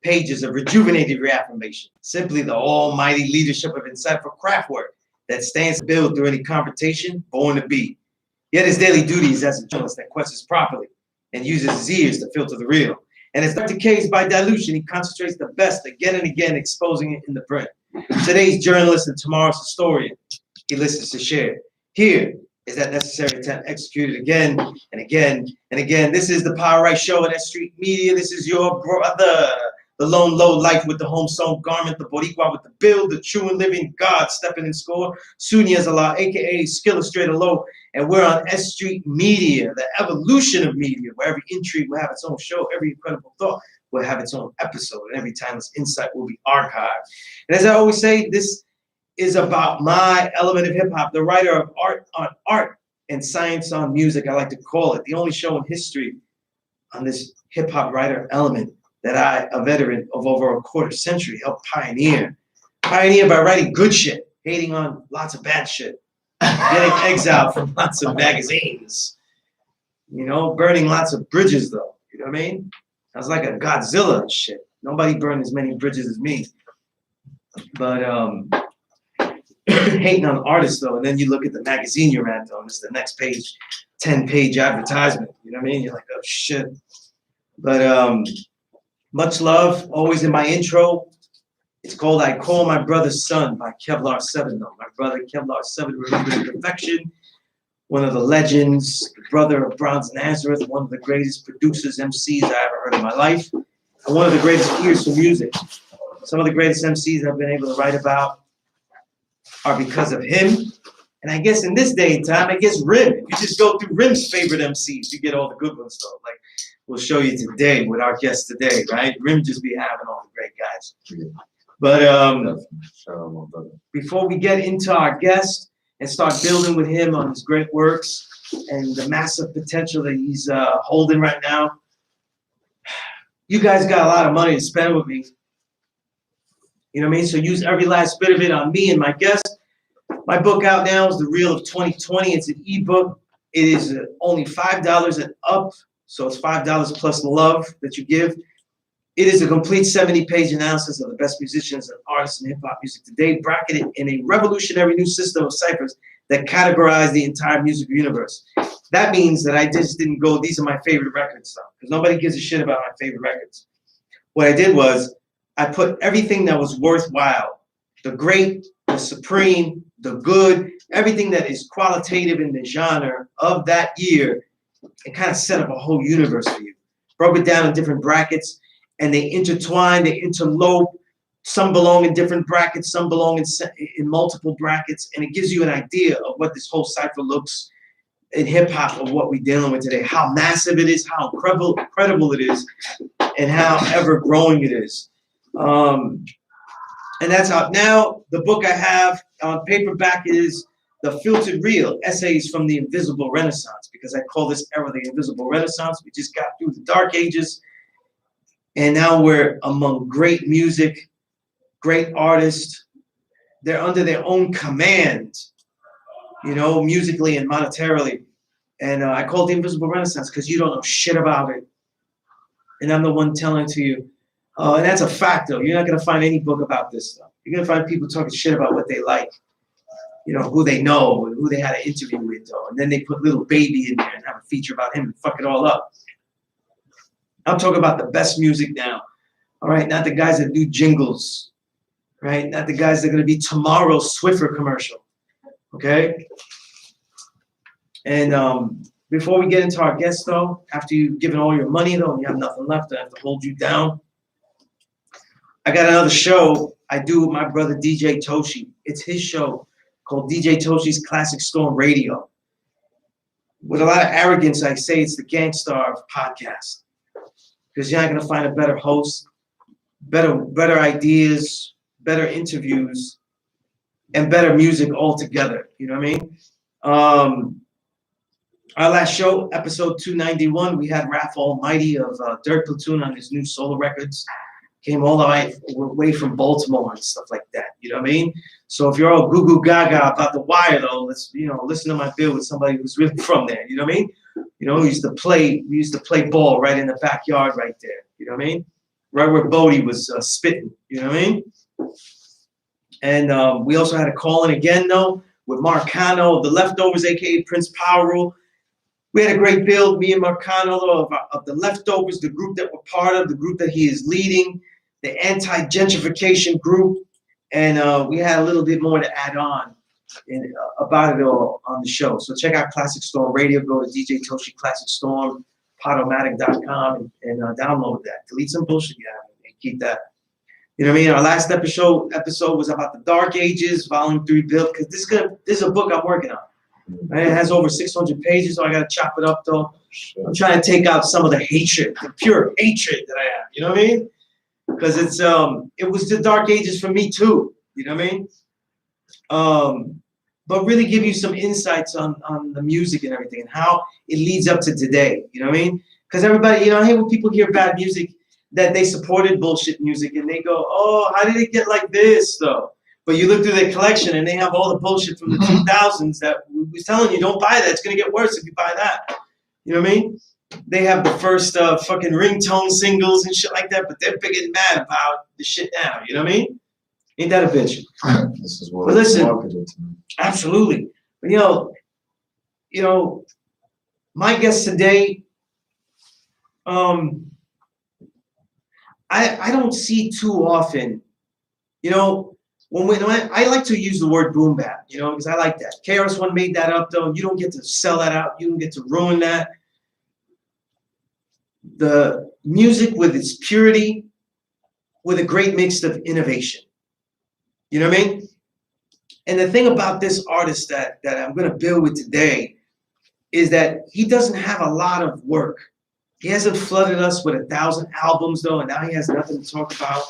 pages of rejuvenated reaffirmation, simply the almighty leadership of insightful craft work that stands to build through any confrontation, born to be. Yet his daily duty is as a journalist that questions properly and uses his ears to filter the real. And as that decays by dilution, he concentrates the best again and again, exposing it in the print. Today's journalist and tomorrow's historian, he listens to share. Here is that necessary intent executed again and again and again. This is the Power Right Show at S.STREET Media. This is your brother, the lone low life with the home sewn garment, the Boricua with the build, the true and living God stepping in score, Sunni as Allah, aka Skillustrator Low, and we're on S.STREET Media, the evolution of media, where every intrigue will have its own show, every incredible thought will have its own episode, and every timeless insight will be archived. And as I always say, this is about my element of hip-hop, the writer of art on art and science on music, I like to call it, the only show in history on this hip-hop writer element that I, a veteran of over a quarter century, helped pioneer. Pioneer by writing good shit, hating on lots of bad shit, getting exiled from lots of magazines, you know, burning lots of bridges though, you know what I mean? I was like a Godzilla and shit. Nobody burned as many bridges as me. But hating on artists though, and then you look at the magazine you're at though, and it's the next page, 10-page advertisement, you know what I mean? You're like, oh shit. But much love, always in my intro. It's called I Call My Brother's Son by Kevlar 7 though. My brother Kevlar 7, remembering perfection, one of the legends, the brother of Bronze Nazareth, one of the greatest producers, MCs I ever heard in my life, and one of the greatest ears for music. Some of the greatest MCs I've been able to write about are because of him. And I guess in this day and time, I guess Rim. If you just go through Rim's favorite MCs, you get all the good ones though. Like we'll show you today with our guest today, right? Rim just be having all the great guys. But before we get into our guest and start building with him on his great works and the massive potential that he's holding right now, you guys got a lot of money to spend with me. You know what I mean? So use every last bit of it on me and my guest. My book out now is The Real of 2020. It's an ebook. It is only $5 and up. So it's $5 plus love that you give. It is a complete 70-page analysis of the best musicians and artists in hip-hop music today, bracketed in a revolutionary new system of ciphers that categorize the entire music universe. That means that I just didn't go, these are my favorite records, though, because nobody gives a shit about my favorite records. What I did was I put everything that was worthwhile, the great, the supreme, the good, everything that is qualitative in the genre of that year, and kind of set up a whole universe for you. Broke it down in different brackets, and they intertwine, they interlope. Some belong in different brackets, some belong in multiple brackets, and it gives you an idea of what this whole cipher looks in hip-hop of what we're dealing with today, how massive it is, how incredible it is, and how ever-growing it is. And that's out now. The book I have on paperback is The Filtered Real, Essays from the Invisible Renaissance, because I call this era the Invisible Renaissance. We just got through the Dark Ages, and now we're among great music, great artists. They're under their own command, you know, musically and monetarily. And I call it the Invisible Renaissance because you don't know shit about it. And I'm the one telling it to you. And that's a fact, though. You're not going to find any book about this stuff. You're going to find people talking shit about what they like, you know, who they know and who they had an interview with, though. And then they put Little Baby in there and have a feature about him and fuck it all up. I'm talking about the best music now, all right? Not the guys that do jingles, right? Not the guys that are going to be tomorrow's Swiffer commercial, okay? And before we get into our guest, though, after you've given all your money, though, and you have nothing left, I have to hold you down. I got another show I do with my brother DJ Toshi. It's his show called DJ Toshi's Classic Storm Radio. With a lot of arrogance, I say it's the Gangstar of podcasts. Because you're not going to find a better host, better ideas, better interviews, and better music altogether. You know what I mean? Our last show, episode 291, we had Raph Almighty of Dirt Platoon on his new solo records. Came all the way from Baltimore and stuff like that. You know what I mean? So if you're all goo-goo gaga about The Wire, though, let's, you know, listen to my bill with somebody who's really from there. You know what I mean? You know, we used to play ball right in the backyard right there. You know what I mean? right where Bodie was spitting. You know what I mean? And we also had a call-in again, though, with Marcano of The Leftovers, a.k.a. Prince Power Rule. We had a great build, me and Marcano, though, of The Leftovers, the group that we're part of, the group that he is leading, the anti-gentrification group. And we had a little bit more to add on about it all on the show. So check out Classic Storm Radio. Go to DJ Toshi Classic Storm, Podomatic.com, and download that. Delete some bullshit, and keep that. You know what I mean? Our last episode was about the Dark Ages, Volume 3 build, because this is a book I'm working on. Right? It has over 600 pages, so I got to chop it up, though. I'm trying to take out some of the hatred, the pure hatred that I have. You know what I mean? Because it was the Dark Ages for me, too. You know what I mean? But really give you some insights on the music and everything and how it leads up to today. You know what I mean? Because everybody, I hate when people hear bad music that they supported bullshit music and they go, oh, how did it get like this, though? But you look through their collection and they have all the bullshit from the 2000s that we was telling you, don't buy that. It's going to get worse if you buy that. You know what I mean? They have the first fucking ringtone singles and shit like that, but they're big and mad about the shit now. You know what I mean? Ain't that a bitch? This is what listen, absolutely. But my guest today, I don't see too often, when I like to use the word boom bap, because I like that. KRS-One made that up, though. You don't get to sell that out. You don't get to ruin that. The music with its purity, with a great mix of innovation. You know what I mean? And the thing about this artist that I'm going to build with today is that he doesn't have a lot of work. He hasn't flooded us with 1,000 albums, though, and now he has nothing to talk about.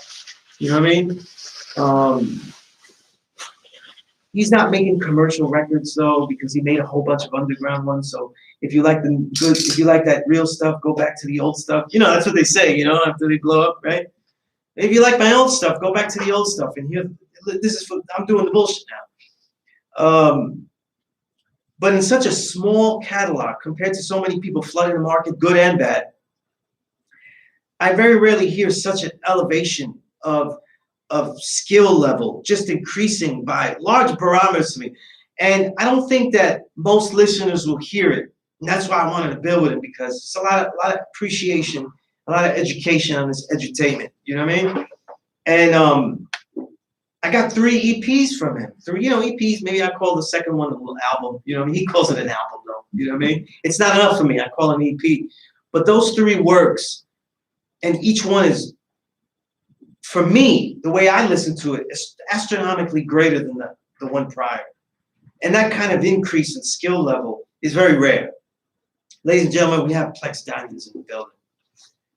You know what I mean? He's not making commercial records, though, because he made a whole bunch of underground ones. So if you like if you like that real stuff, go back to the old stuff. That's what they say, after they blow up, right? If you like my old stuff, go back to the old stuff. And here, I'm doing the bullshit now. But in such a small catalog, compared to so many people flooding the market, good and bad, I very rarely hear such an elevation of skill level, just increasing by large barometers to me. And I don't think that most listeners will hear it. And that's why I wanted to build with him, because it's a lot of appreciation, a lot of education on this edutainment. You know what I mean? And I got 3 EPs from him. 3, EPs, maybe I call the second one a little album. You know what I mean? He calls it an album, though. You know what I mean? It's not enough for me. I call it an EP. But those 3 works, and each one is, for me, the way I listen to it, is astronomically greater than the one prior. And that kind of increase in skill level is very rare. Ladies and gentlemen, we have Plex Diamonds in the building.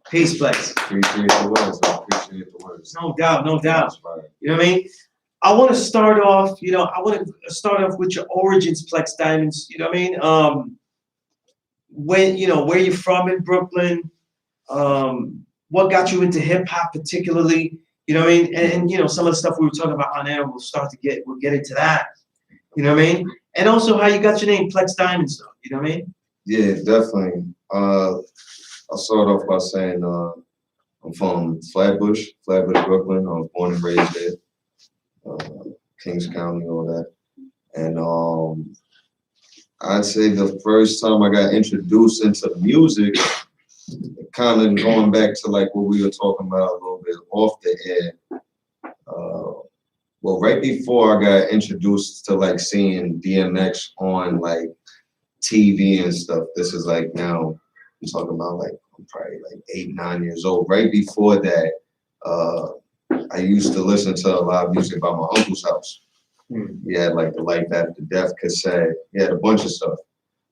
Peace, Plex. Appreciate the words. I appreciate the words. No doubt, no doubt. Right. You know what I mean? I want to start off, with your origins, Plex Diamonds. You know what I mean? Where you're from in Brooklyn, what got you into hip hop particularly, you know what I mean? And some of the stuff we were talking about on air, we'll get into that. You know what I mean? And also how you got your name, Plex Diamonds, though. You know what I mean? Yeah, definitely. I'll start off by saying I'm from Flatbush, Brooklyn. I was born and raised there, Kings County, all that. And I'd say the first time I got introduced into music, kind of going back to like what we were talking about a little bit off the air. Well, right before I got introduced to like seeing DMX on like TV and stuff, this is like now I'm talking about like I'm probably like 8, 9 years old. Right before that, I used to listen to a lot of music by my uncle's house. He had like the Life After Death cassette. He had a bunch of stuff.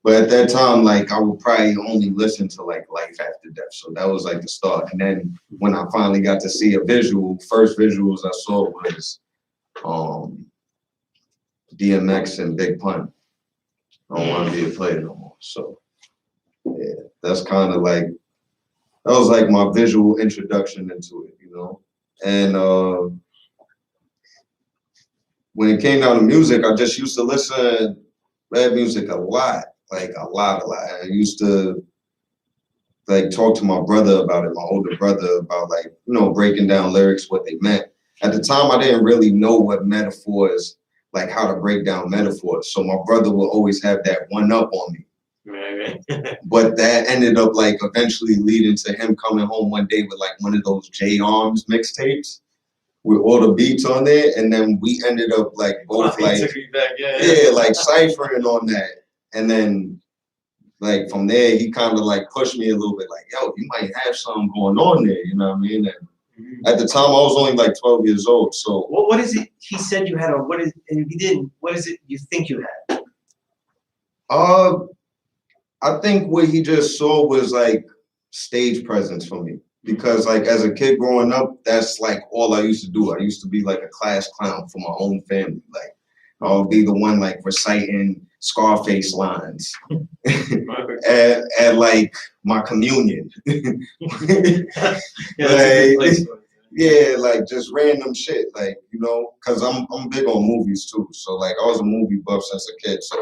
But at that time, like I would probably only listen to like Life After Death. So that was like the start. And then when I finally got to see a visual, first visuals I saw was DMX and Big Pun. I don't want to be a player no more. So yeah, that's kind of like, that was like my visual introduction into it, And when it came down to music, I just used to listen rap music a lot, like a lot. I used to like talk to my brother about it, my older brother, about like, you know, breaking down lyrics, what they meant. At the time, I didn't really know what metaphors, like how to break down metaphors. So my brother will always have that one up on me. Right. But that ended up like eventually leading to him coming home one day with like one of those J Arms mixtapes with all the beats on there. And then we ended up like both like, yeah, like ciphering on that. And then like from there, he kind of like pushed me a little bit like, yo, you might have something going on there, you know what I mean? And at the time, I was only like 12 years old. So what is it he said you had, or what is, and if you didn't, what is it you think you had? I think what he just saw was like stage presence for me. Because like as a kid growing up, that's like all I used to do. I used to be like a class clown for my own family. Like I would be the one like reciting Scarface lines at like my communion. Yeah, like just random shit, like, you know, cause I'm big on movies too. So like I was a movie buff since a kid. So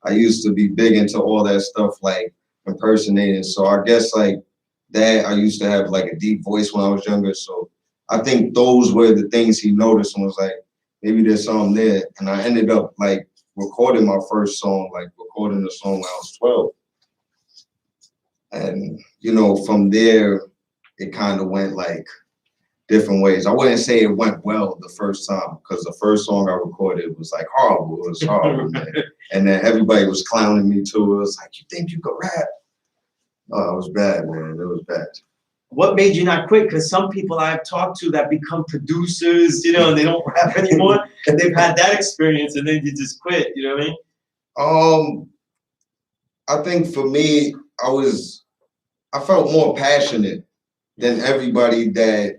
I used to be big into all that stuff, like impersonating. So I guess like that, I used to have like a deep voice when I was younger. So I think those were the things he noticed and was like, maybe there's something there. And I ended up like recording my first song, like recording the song when I was 12. And, you know, from there, it kind of went like different ways. I wouldn't say it went well the first time because the first song I recorded was like horrible. It was horrible, man. And then everybody was clowning me too. It was like, you think you could rap? Oh, it was bad, man. It was bad. What made you not quit? Because some people I've talked to that become producers, you know, and they don't rap anymore, and they've had that experience, and then you just quit. You know what I mean? I think for me, I felt more passionate than everybody that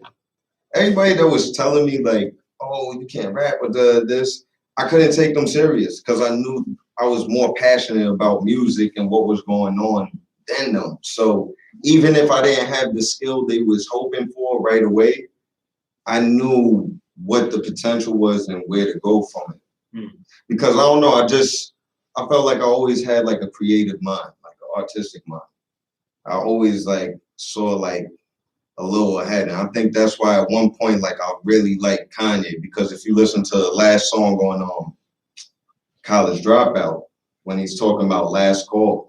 was telling me like, oh, you can't rap with this. I couldn't take them serious because I knew I was more passionate about music and what was going on than them. So even if I didn't have the skill they was hoping for right away, I knew what the potential was and where to go from it. Because I don't know, I felt like I always had like a creative mind, like an artistic mind. I always like saw like a little ahead. And I think that's why at one point, like I really liked Kanye, because if you listen to the last song on College Dropout, when he's talking about last call,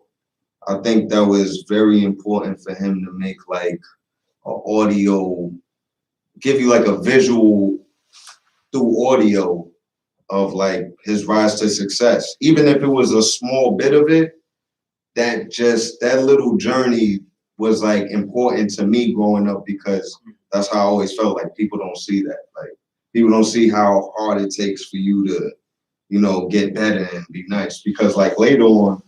I think that was very important for him to make like an audio, give you like a visual through audio of like his rise to success. Even if it was a small bit of it, that little journey was like important to me growing up because that's how I always felt like people don't see that. Like people don't see how hard it takes for you to, you know, get better and be nice. Because like later on,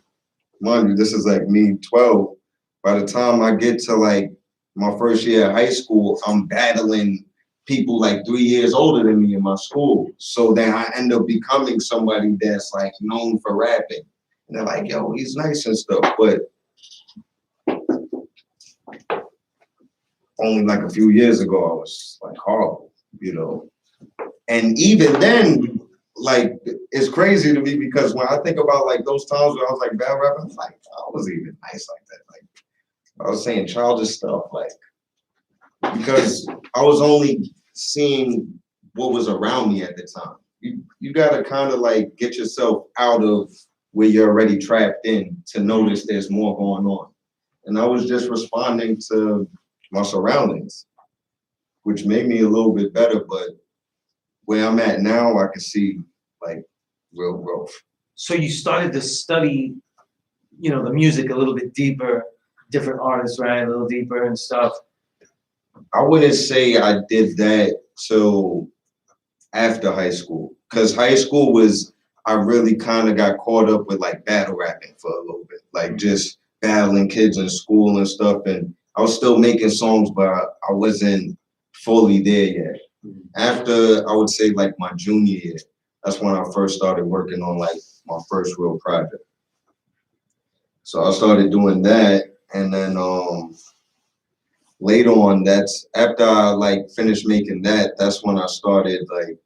mind you, this is like me 12. By the time I get to like my first year of high school, I'm battling people like 3 years older than me in my school. So then I end up becoming somebody that's like known for rapping. And they're like, yo, he's nice and stuff. But only like a few years ago, I was like horrible, you know. And even then, like, it's crazy to me because when I think about like those times where I was like bad rapping, I'm like, I wasn't even nice like that. Like, I was saying childish stuff, like, because I was only seeing what was around me at the time. You gotta kind of like get yourself out of where you're already trapped in to notice there's more going on. And I was just responding to my surroundings, which made me a little bit better. But where I'm at now, I can see like real growth. So you started to study, you know, the music a little bit deeper, different artists, right? A little deeper and stuff. I wouldn't say I did that till after high school, because high school was, I really kind of got caught up with like battle rapping for a little bit, like just battling kids in school and stuff. And I was still making songs, but I wasn't fully there yet. After, I would say like my junior year, that's when I first started working on like my first real project. So I started doing that, and then later on, that's after I like finished making that, that's when I started like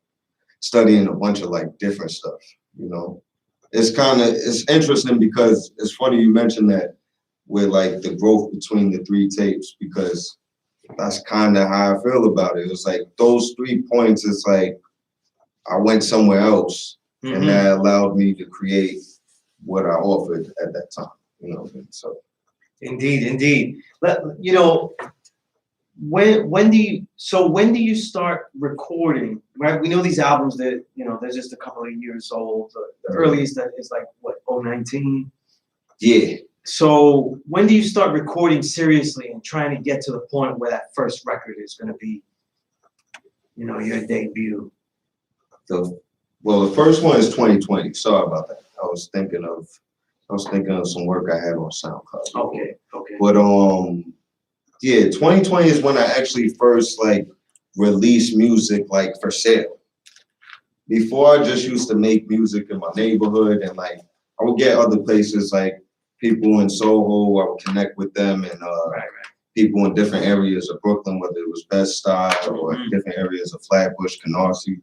studying a bunch of like different stuff, you know. It's interesting because it's funny you mentioned that with like the growth between the 3 tapes, because that's kind of how I feel about it. It was like those 3 points, it's like I went somewhere else, and that allowed me to create what I offered at that time, you know. So Indeed. You know, when do you start recording, right? We know these albums that, you know, they're just a couple of years old. The earliest that is like what, 2019? Yeah. So when do you start recording seriously and trying to get to the point where that first record is going to be, you know, your debut? Well, the first one is 2020. Sorry about that. I was thinking of some work I had on SoundCloud. Okay. But yeah, 2020 is when I actually first like released music like for sale. Before, I just used to make music in my neighborhood, and like I would get other places like people in Soho. I would connect with them, and people in different areas of Brooklyn, whether it was Bed-Stuy or different areas of Flatbush, Canarsie.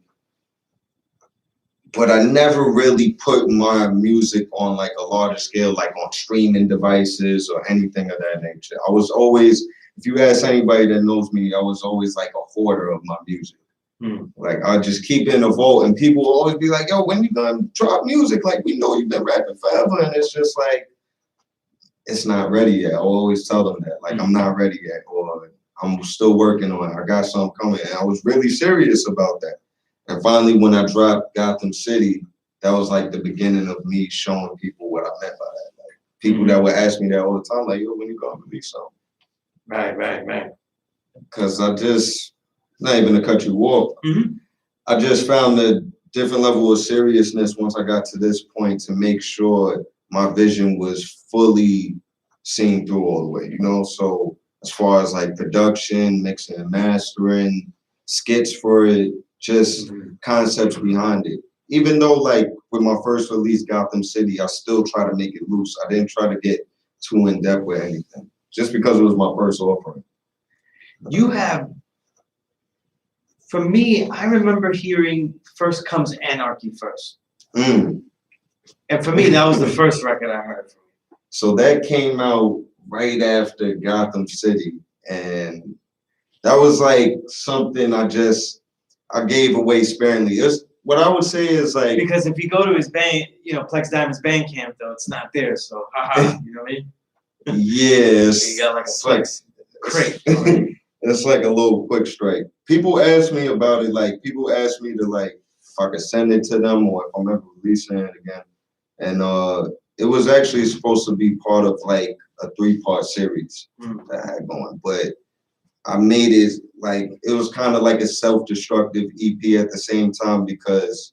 But I never really put my music on like a larger scale, like on streaming devices or anything of that nature. I was always, if you ask anybody that knows me, I was always like a hoarder of my music. Like I just keep it in a vault, and people will always be like, yo, when you gonna drop music? Like, we know you've been rapping forever. And it's just like, it's not ready yet. I always tell them that, like, I'm not ready yet, or I'm still working on it. I got something coming. And I was really serious about that. And finally, when I dropped Gotham City, that was like the beginning of me showing people what I meant by that. Like, people that would ask me that all the time, like, yo, when you gonna release something? Right. Because I just, not even to cut you off, I just found a different level of seriousness once I got to this point to make sure my vision was fully seen through all the way, you know? So as far as like production, mixing and mastering, skits for it, just concepts behind it. Even though like with my first release, Gotham City, I still try to make it loose. I didn't try to get too in depth with anything, just because it was my first offering. You have, for me, I remember hearing First Comes Anarchy first. And for me, that was the first record I heard from you. So that came out right after Gotham City. And that was like something I gave away sparingly. What I would say is like, because if you go to his band, you know, Plex Diamond's Bandcamp, though, it's not there. So, haha, you know what I mean? Yes. You got like a Plex crate. It's like a little quick strike. People ask me about it. Like, people ask me to like, if I could send it to them or if I'm ever releasing it again. And it was actually supposed to be part of like a 3-part series that I had going, but I made it like, it was kind of like a self-destructive EP at the same time, because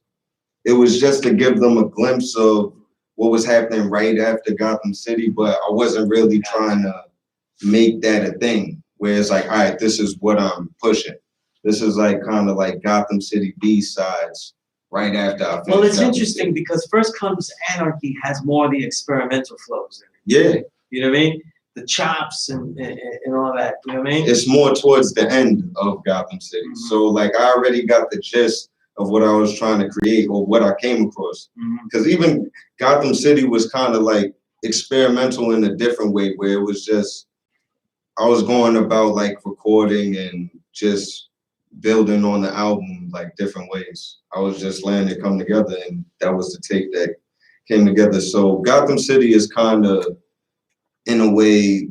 it was just to give them a glimpse of what was happening right after Gotham City, but I wasn't really trying to make that a thing where it's like, all right, this is what I'm pushing. This is like kind of like Gotham City B-sides right after I finished. Well, it's Gotham interesting City. because First Comes Anarchy has more of the experimental flows in Yeah. it. You know what I mean? The chops and all that, you know what I mean? It's more towards the end of Gotham City. So like I already got the gist of what I was trying to create or what I came across. Because even Gotham City was kind of like experimental in a different way, where it was just, I was going about like recording and just building on the album like different ways. I was just letting it come together, and that was the tape that came together. So Gotham City is kind of, in a way,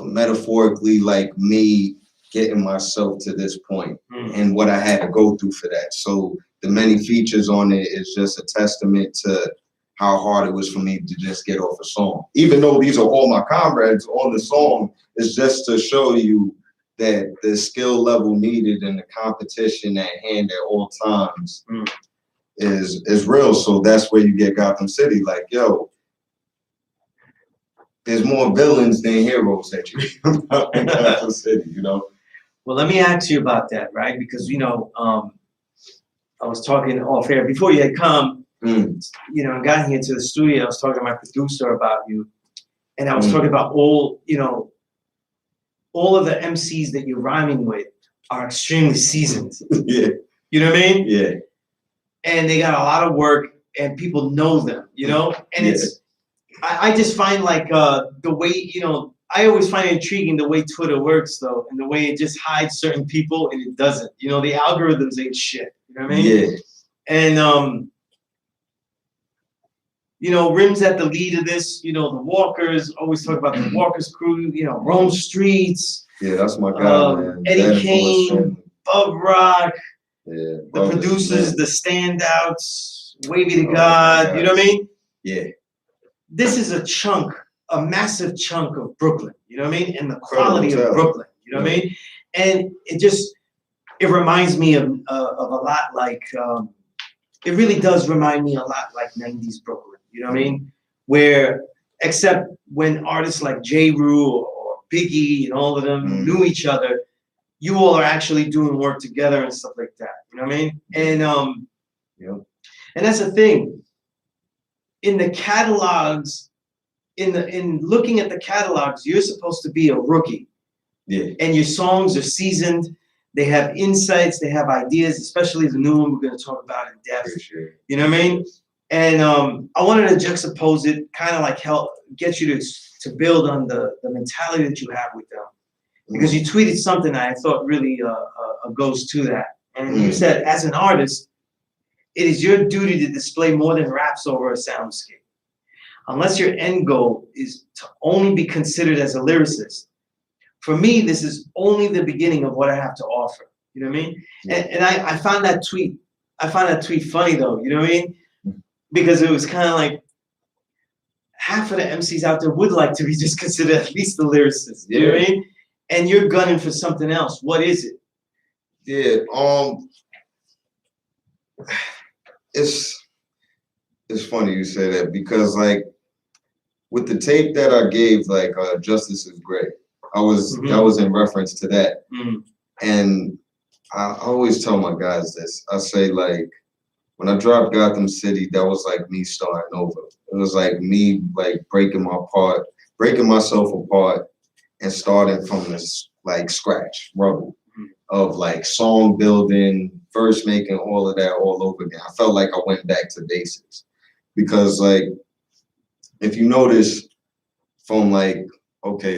metaphorically like me getting myself to this point and what I had to go through for that. So the many features on it is just a testament to how hard it was for me to just get off a song. Even though these are all my comrades on the song, it's just to show you that the skill level needed and the competition at hand at all times is real. So that's where you get Gotham City. Like, yo, there's more villains than heroes that you hear about in Gotham City, you know? Well, let me ask you about that, right? Because, you know, I was talking off air before you had come, you know, got here to the studio. I was talking to my producer about you, and I was talking about all, you know, all of the MCs that you're rhyming with are extremely seasoned. Yeah. You know what I mean? Yeah. And they got a lot of work, and people know them, you know? And it's, I just find like the way, I always find it intriguing the way Twitter works though, and the way it just hides certain people and it doesn't. The algorithms ain't shit. You know what I mean? Yeah. And Rim's at the lead of this. The Walkers always talk about the Walkers crew. Rome Streets. Yeah, that's my guy, man. Eddie Kane, Bub Rock. Yeah. The producers, the standouts. Wavy to God. You know what I mean? Yeah. This is a massive chunk of Brooklyn. You know what I mean? And the quality of Brooklyn. You know what I mean? And it reminds me of a lot like. It really does remind me a lot like 90s Brooklyn. You know what I mean? Where, except when artists like J. Rue or Biggie and all of them knew each other, you all are actually doing work together and stuff like that. You know what I mean? And and that's the thing. In the catalogs, in looking at the catalogs, you're supposed to be a rookie. Yeah. And your songs are seasoned. They have insights. They have ideas, especially the new one we're going to talk about in depth. Sure. You know what I mean? And I wanted to juxtapose it, kind of like help get you to build on the mentality that you have with them. Because you tweeted something that I thought really goes to that. And you said, as an artist, it is your duty to display more than raps over a soundscape. Unless your end goal is to only be considered as a lyricist. For me, this is only the beginning of what I have to offer. You know what I mean? Yeah. And I found that tweet funny though, you know what I mean? Because it was kind of like half of the MCs out there would like to be just considered at least the lyricist. You know what I mean? And you're gunning for something else. What is it? Yeah, it's funny you say that because like with the tape that I gave, like Justice is Great. That was in reference to that. And I always tell my guys this. I say like when I dropped Gotham City, that was like me starting over. It was like me like breaking myself apart and starting from this like scratch, rubble of like song building, verse making, all of that all over again. I felt like I went back to basics because like if you notice from like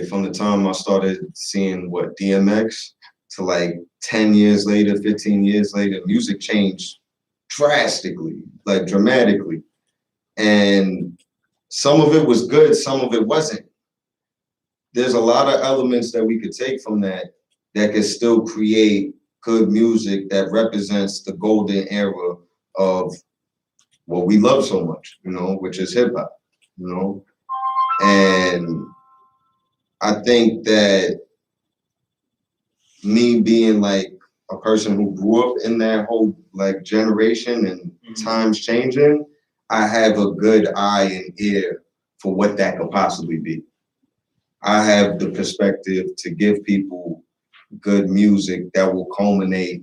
from the time I started seeing what DMX to like 10 years later, 15 years later, music changed drastically, like dramatically. And some of it was good, some of it wasn't. There's a lot of elements that we could take from that could still create good music that represents the golden era of what we love so much, which is hip hop, And I think that me being like a person who grew up in that whole like generation and times changing, I have a good eye and ear for what that could possibly be. I have the perspective to give people good music that will culminate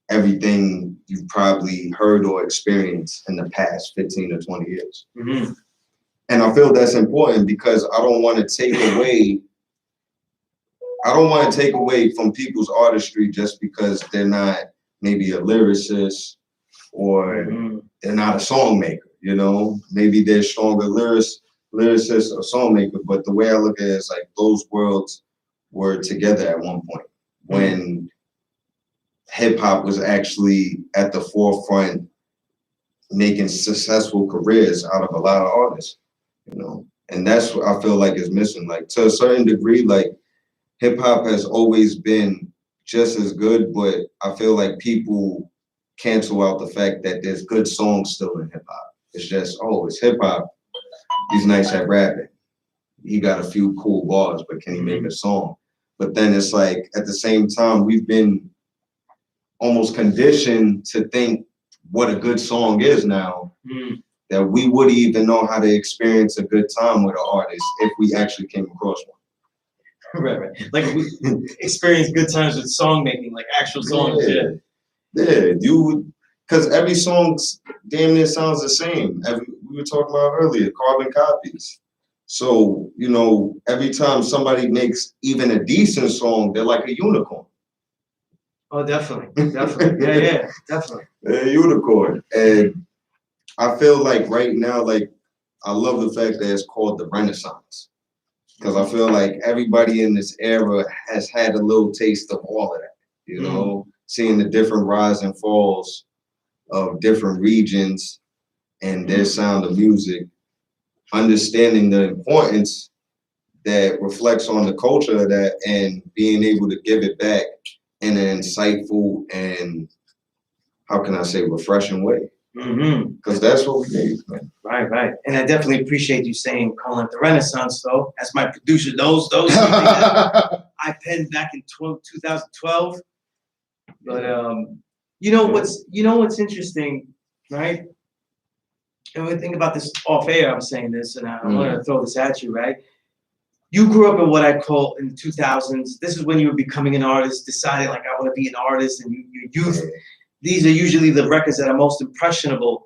everything you've probably heard or experienced in the past 15 or 20 years. And I feel that's important because I don't want to take away from people's artistry just because they're not maybe a lyricist or they're not a song maker, Maybe they're stronger lyricist or song maker, but the way I look at it is like those worlds were together at one point when hip hop was actually at the forefront making successful careers out of a lot of artists, And that's what I feel like is missing. Like to a certain degree, like hip hop has always been just as good, but I feel like people cancel out the fact that there's good songs still in hip hop. It's just, it's hip hop. He's nice at rapping. He got a few cool bars, but can he make a song? But then it's like at the same time, we've been almost conditioned to think what a good song is now, that we wouldn't even know how to experience a good time with an artist if we actually came across one. Right. Like we experience good times with song making, like actual songs. Yeah, dude. Because every song damn near sounds the same. We were talking about earlier, carbon copies. So, every time somebody makes even a decent song, they're like a unicorn. Oh, definitely. Yeah, definitely. They're a unicorn. And I feel like right now, like I love the fact that it's called the Renaissance. Because I feel like everybody in this era has had a little taste of all of that, you know, seeing the different rise and falls of different regions and their sound of music, understanding the importance that reflects on the culture of that and being able to give it back in an insightful and, how can I say, refreshing way. Because that's what we need, man. Right. And I definitely appreciate you calling it the Renaissance, though. As my producer knows, those are something that I penned back in 2012. But you know what's interesting, right? And we think about this off air. I'm saying this, and I want to throw this at you, right? You grew up in what I call in the 2000s. This is when you were becoming an artist, deciding like I want to be an artist, and your youth. These are usually the records that are most impressionable.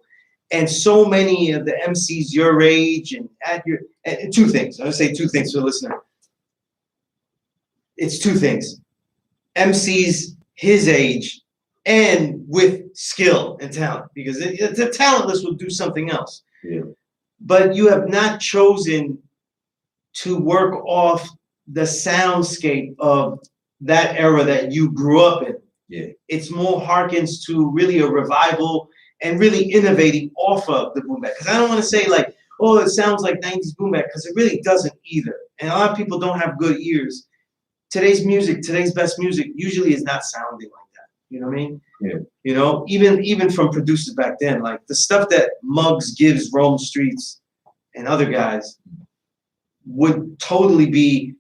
And so many of the MCs your age and at your, and two things. I'm gonna say two things for the listener. It's two things. MCs his age and with skill and talent, because the talentless will do something else. Yeah. But you have not chosen to work off the soundscape of that era that you grew up in. Yeah. It's more harkens to really a revival and really innovating off of the boom bap. Because I don't want to say like, oh, it sounds like 90s boom bap, because it really doesn't either. And a lot of people don't have good ears. Today's music, today's best music usually is not sounding like that. You know what I mean? Yeah. You know, even from producers back then, like the stuff that Muggs gives Rome Streets and other guys would totally be,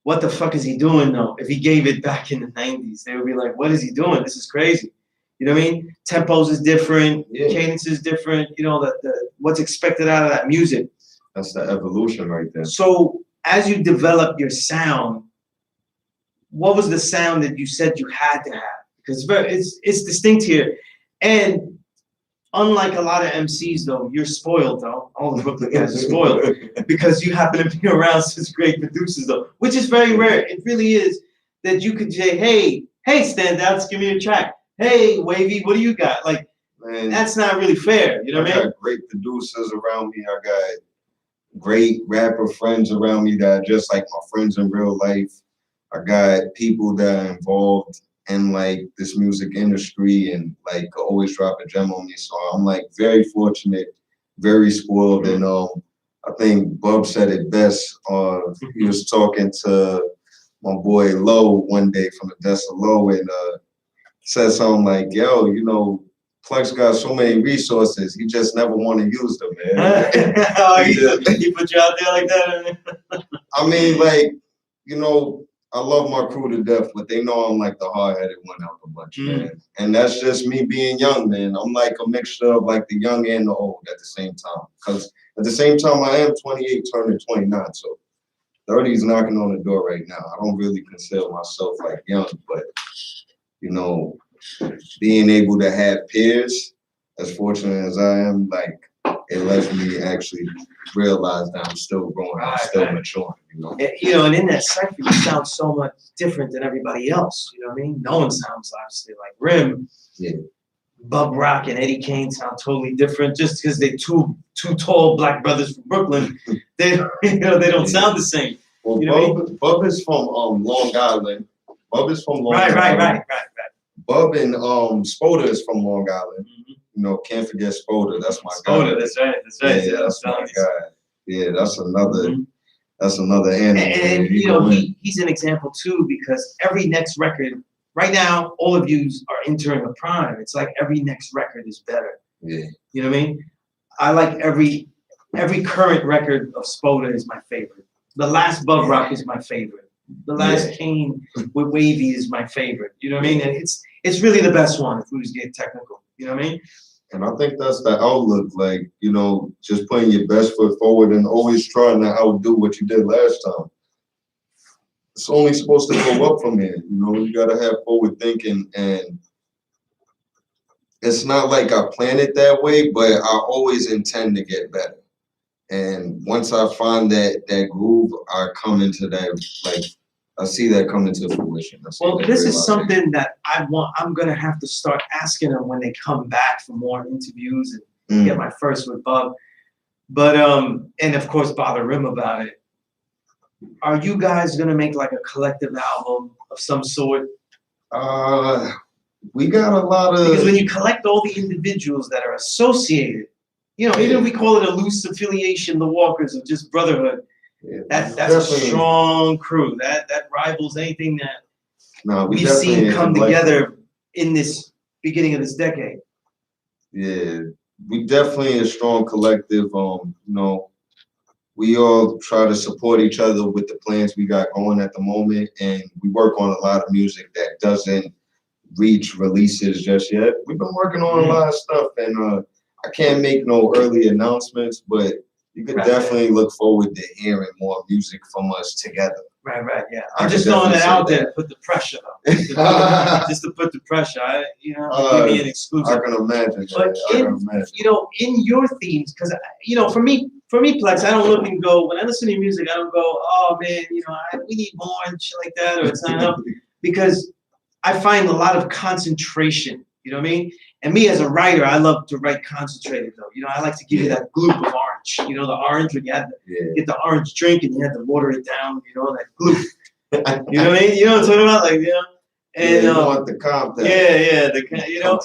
what the fuck is he doing though? If he gave it back in the 90s, they would be like, what is he doing? This is crazy. You know what I mean? Tempos is different, cadence is different, you know, the what's expected out of that music. That's the evolution right there. So as you develop your sound, what was the sound that you said you had to have? Because it's distinct here. And unlike a lot of MCs though, you're spoiled though. All the Brooklyn guys are spoiled because you happen to be around such great producers though, which is very rare. It really is that you could say, hey, standouts, give me a track. Hey, Wavy, what do you got? Like, man, that's not really fair. You know what I mean? I got great producers around me. I got great rapper friends around me that are just like my friends in real life. I got people that are involved in like this music industry and like always drop a gem on me. So I'm like very fortunate, very spoiled. And I think Bub said it best. He was talking to my boy Low one day from the desk of Low and said something like, yo, you know, Plex got so many resources, he just never want to use them, man. He put you out there like that? I mean, like, you know, I love my crew to death, but they know I'm like the hard-headed one out the bunch, man. And that's just me being young, man. I'm like a mixture of like the young and the old at the same time. Because at the same time, I am 28, turning 29, so 30 is knocking on the door right now. I don't really consider myself like young, but you know, being able to have peers, as fortunate as I am, like it lets me actually realize that I'm still growing, I'm still maturing, you know. You know, and in that sector, you sound so much different than everybody else. You know what I mean? No one sounds obviously like Rim. Yeah. Bub Rock and Eddie Kane sound totally different just because they're two tall black brothers from Brooklyn. They don't sound the same. Well, you know Bub is from Long Island. Bub is from Long Island. Right. Bub and Spoda is from Long Island. You know, can't forget Spoda. That's my guy. Spoda, that's right. Yeah, that's my guy. Yeah, that's another animal. And you know, he's an example too, because every next record, right now, all of you are entering a prime. It's like every next record is better. Yeah. You know what I mean? I like every current record of Spoda is my favorite. The last Bub Rock is my favorite. The last Kane with Wavy is my favorite. You know what I mean? And it's really the best one if we was getting technical. You know what I mean? And I think that's the outlook, like, you know, just putting your best foot forward and always trying to outdo what you did last time. It's only supposed to go up from here. You know, you got to have forward thinking. And it's not like I planned it that way, but I always intend to get better. And once I find that groove, I come into that, like, I see that come into fruition. Well, this is something that I'm going to have to start asking them when they come back for more interviews and get my first with Bub. But and of course bother him about it. Are you guys gonna make like a collective album of some sort? We got a lot of Because when you collect all the individuals that are associated, you know, even if we call it a loose affiliation, the Walkers of just brotherhood, that's a strong crew. That rivals anything that we've seen come together in this beginning of this decade. Yeah, we definitely a strong collective. You know, we all try to support each other with the plans we got going at the moment, and we work on a lot of music that doesn't reach releases just yet. We've been working on a lot of stuff, and I can't make no early announcements, but you could definitely look forward to hearing more music from us together. Right, yeah. I'm just throwing it out there to put the pressure, though. Just to put the pressure. You know, give me an exclusive. I can imagine. But you know, in your themes, because you know, for me, Plex, I don't look and go. When I listen to your music, I don't go, oh man, you know, we need more and shit like that, or it's not enough, because I find a lot of concentration. You know what I mean? And me as a writer, I love to write concentrated though. You know, I like to give you that gloop of orange. You know, the orange when you had to get the orange drink and you had to water it down. You know, that gloop. You know what I mean? You know what I'm talking about? Like, you know. And you want the compact. Yeah. You know,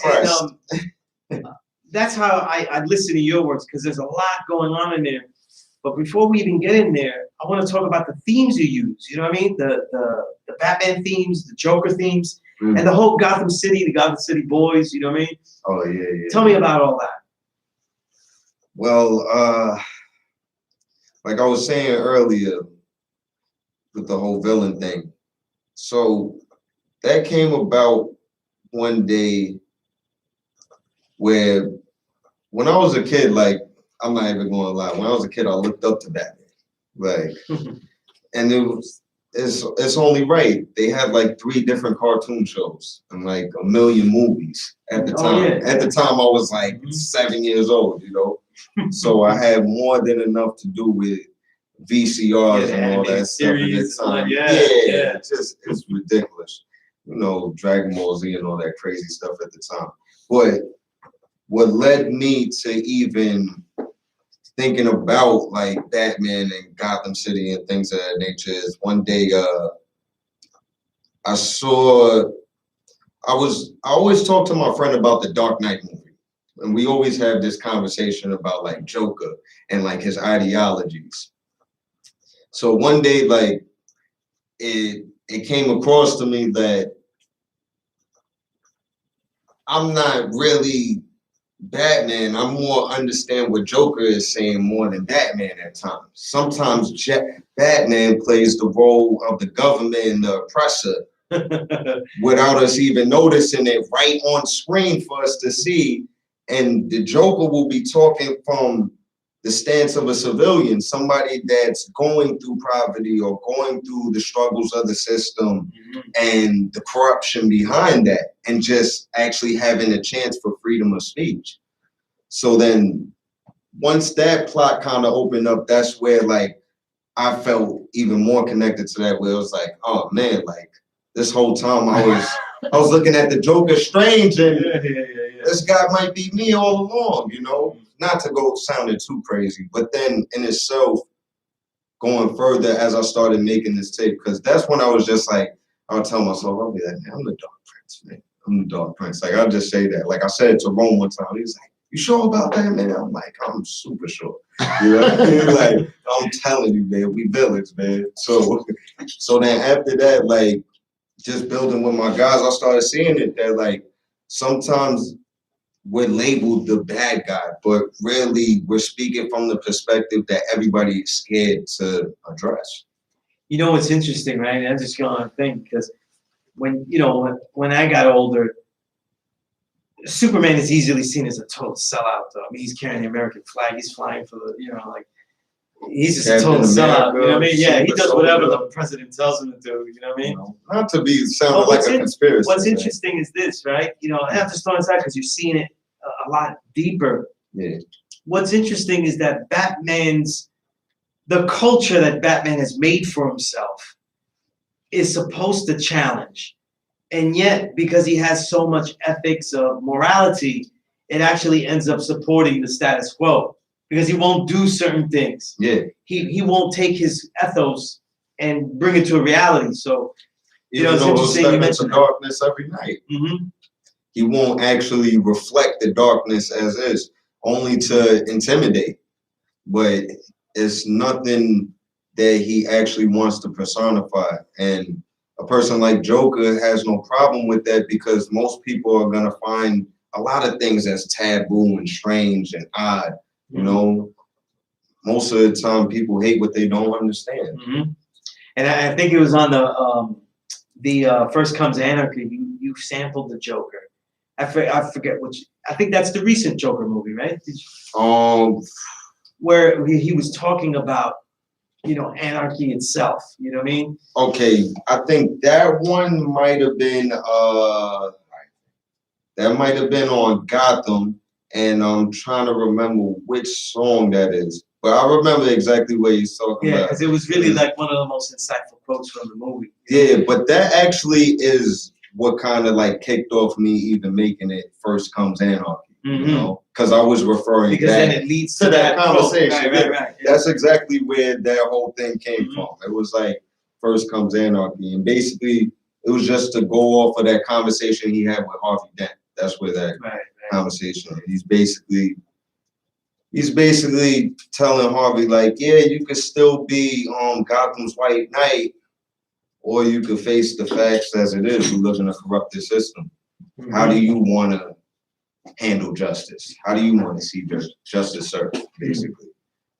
and that's how I listen to your works, because there's a lot going on in there. But before we even get in there, I want to talk about the themes you use. You know what I mean? The Batman themes, the Joker themes, and the whole Gotham City, the Gotham City Boys. You know what I mean? Oh yeah. Tell me about all that. Well, like I was saying earlier, with the whole villain thing. So that came about one day where, when I was a kid, like, I'm not even going to lie, when I was a kid, I looked up to Batman. Like, and it's only right. They had like 3 different cartoon shows and like a million movies at the time. At the time, I was like 7 years old, you know? So I had more than enough to do with VCRs and all that stuff at the time. It's ridiculous. You know, Dragon Ball Z and all that crazy stuff at the time. But what led me to even thinking about like Batman and Gotham City and things of that nature is one day I always talk to my friend about the Dark Knight movie. And we always have this conversation about like Joker and like his ideologies. So one day, like it came across to me that I'm not really Batman. I more understand what Joker is saying more than Batman at times. Sometimes Batman plays the role of the government and the oppressor without us even noticing it right on screen for us to see. And the Joker will be talking from the stance of a civilian, somebody that's going through poverty or going through the struggles of the system and the corruption behind that, and just actually having a chance for freedom of speech. So then once that plot kind of opened up, that's where like I felt even more connected to that, where it was like, oh man, like this whole time I was looking at the Joker strange, and this guy might be me all along, you know? Not to go sounding too crazy, but then in itself, going further as I started making this tape, because that's when I was just like, I'll tell myself, I'll be like, man, I'm the Dark Prince, man. I'm the Dark Prince. Like, I'll just say that. Like I said to Rome one time, he was like, you sure about that, man? I'm like, I'm super sure. You know? Like, I'm telling you, man, we villains, man. So then after that, like, just building with my guys, I started seeing it that, like, sometimes we're labeled the bad guy, but really we're speaking from the perspective that everybody is scared to address. You know what's interesting, right? I'm just going to think, because when I got older, Superman is easily seen as a total sellout, though. I mean, he's carrying the American flag. He's flying for the, like, he's just a total sellout. You know what I mean? Yeah, he does whatever the president tells him to do. You know what I mean? Not to be sounding like a conspiracy. What's interesting is this, right? I have to start aside because you're seeing it a lot deeper. Yeah. What's interesting is that the culture that Batman has made for himself is supposed to challenge. And yet, because he has so much ethics of morality, it actually ends up supporting the status quo. because he won't do certain things. Yeah. He won't take his ethos and bring it to a reality. So you know, it's He'll interesting step you into mentioned that. darkness every night. Mm-hmm. He won't actually reflect the darkness as is, only to intimidate. But it's nothing that he actually wants to personify. And a person like Joker has no problem with that because most people are gonna find a lot of things as taboo and strange and odd. You know, most of the time people hate what they don't understand. Mm-hmm. And I think it was on the First Comes Anarchy. You sampled the Joker. I forget which. I think that's the recent Joker movie, right? Where he was talking about, you know, anarchy itself. You know what I mean? Okay, I think that one might have been on Gotham, and I'm trying to remember which song that is. But I remember exactly what he's talking Yeah, about. because it was really like one of the most insightful quotes from the movie. Yeah, but that actually is what kind of like kicked off me even making it First Comes Anarchy. You know, because I was referring because back then it leads to that conversation. Right. Yeah. That's exactly where that whole thing came from. It was like First Comes Anarchy, and basically it was just to go off of that conversation he had with Harvey Dent. That's where that conversation. He's basically telling Harvey like, yeah, you could still be Gotham's White Knight, or you could face the facts as it is. We live in a corrupted system. How do you want to handle justice? How do you want to see justice served, basically?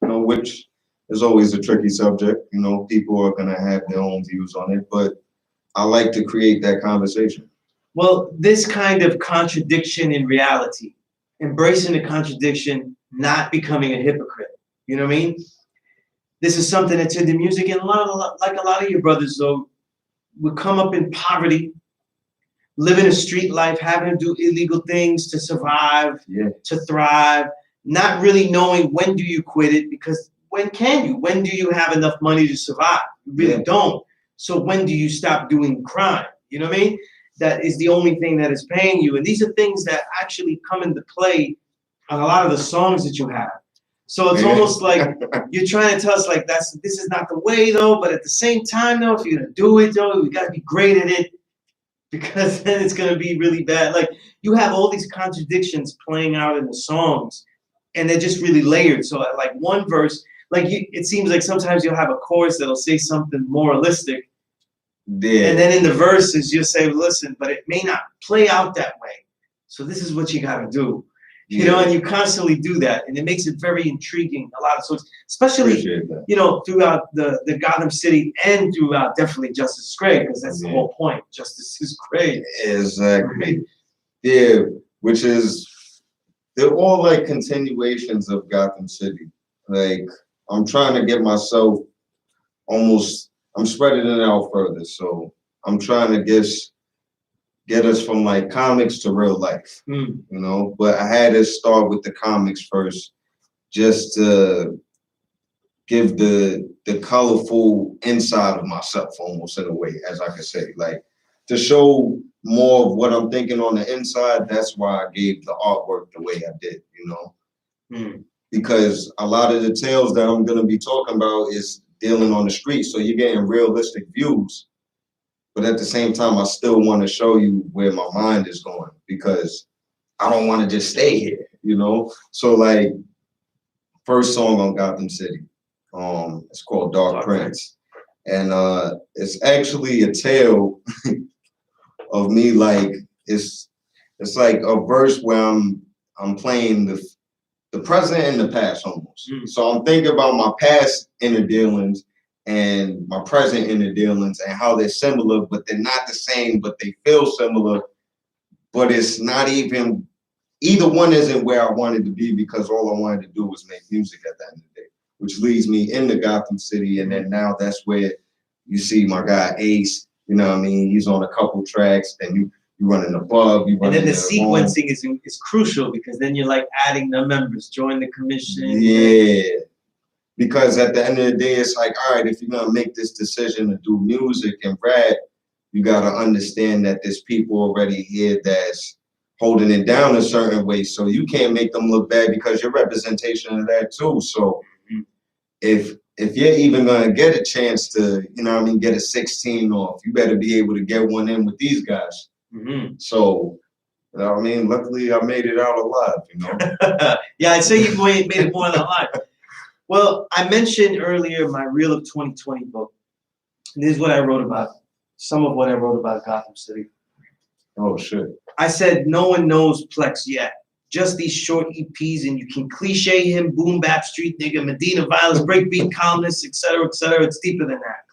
You know, which is always a tricky subject. You know, people are gonna have their own views on it, but I like to create that conversation. Well, this kind of contradiction in reality, embracing the contradiction, not becoming a hypocrite. You know what I mean? This is something that's in the music, and a lot of your brothers though would come up in poverty, living a street life, having to do illegal things to survive, to thrive, not really knowing when do you quit it, because when can you? When do you have enough money to survive? You really don't. So when do you stop doing crime? You know what I mean? That is the only thing that is paying you. And these are things that actually come into play on a lot of the songs that you have. So it's almost like you're trying to tell us like this is not the way though, but at the same time though, if you're gonna do it though, you gotta be great at it, because then it's gonna be really bad. Like you have all these contradictions playing out in the songs, and they're just really layered. So like one verse, like it seems like sometimes you'll have a chorus that'll say something moralistic, and then in the verses you'll say, listen, but it may not play out that way. So this is what you gotta do. You know, and you constantly do that, and it makes it very intriguing. A lot of songs, especially you know, throughout the Gotham City and throughout definitely Justice is Great, because that's the whole point. Justice is great. Exactly. Yeah, which is they're all like continuations of Gotham City. Like I'm trying to get myself I'm spreading it out further. So I'm trying to get us from like comics to real life, you know, but I had to start with the comics first, just to give the colorful inside of myself, almost in a way, as I could say, like to show more of what I'm thinking on the inside. That's why I gave the artwork the way I did, you know, because a lot of the tales that I'm going to be talking about is dealing on the street. So you're getting realistic views. But at the same time, I still want to show you where my mind is going, because I don't want to just stay here, you know? So like, first song on Gotham City, it's called Dark Prince. And it's actually a tale of me, like, it's like a verse where I'm playing the present and the past almost. So I'm thinking about my past inner dealings and my present inner dealings and how they're similar, but they're not the same, but they feel similar. But it's not even, either one isn't where I wanted to be, because all I wanted to do was make music at the end of the day, which leads me into Gotham City. And then now that's where you see my guy Ace, you know what I mean? He's on a couple tracks, then you running the pub, you running and then the sequencing is crucial, because then you're like adding the members, join the commission. Yeah. Because at the end of the day, it's like, all right, if you're gonna make this decision to do music and rap, you gotta understand that there's people already here that's holding it down a certain way. So you can't make them look bad because you're representation of that too. So if you're even gonna get a chance to, you know what I mean, get a 16 off, you better be able to get one in with these guys. So, you know what I mean, luckily I made it out alive, you know. Yeah, I'd say you made it more than alive. Well, I mentioned earlier my Reel of 2020 book. And this is what I wrote about, some of what I wrote about Gotham City. Oh shit. I said, no one knows Plex yet. Just these short EPs, and you can cliche him, boom bap, street nigga, Medina violence, breakbeat columnist, etc., etc. It's deeper than that.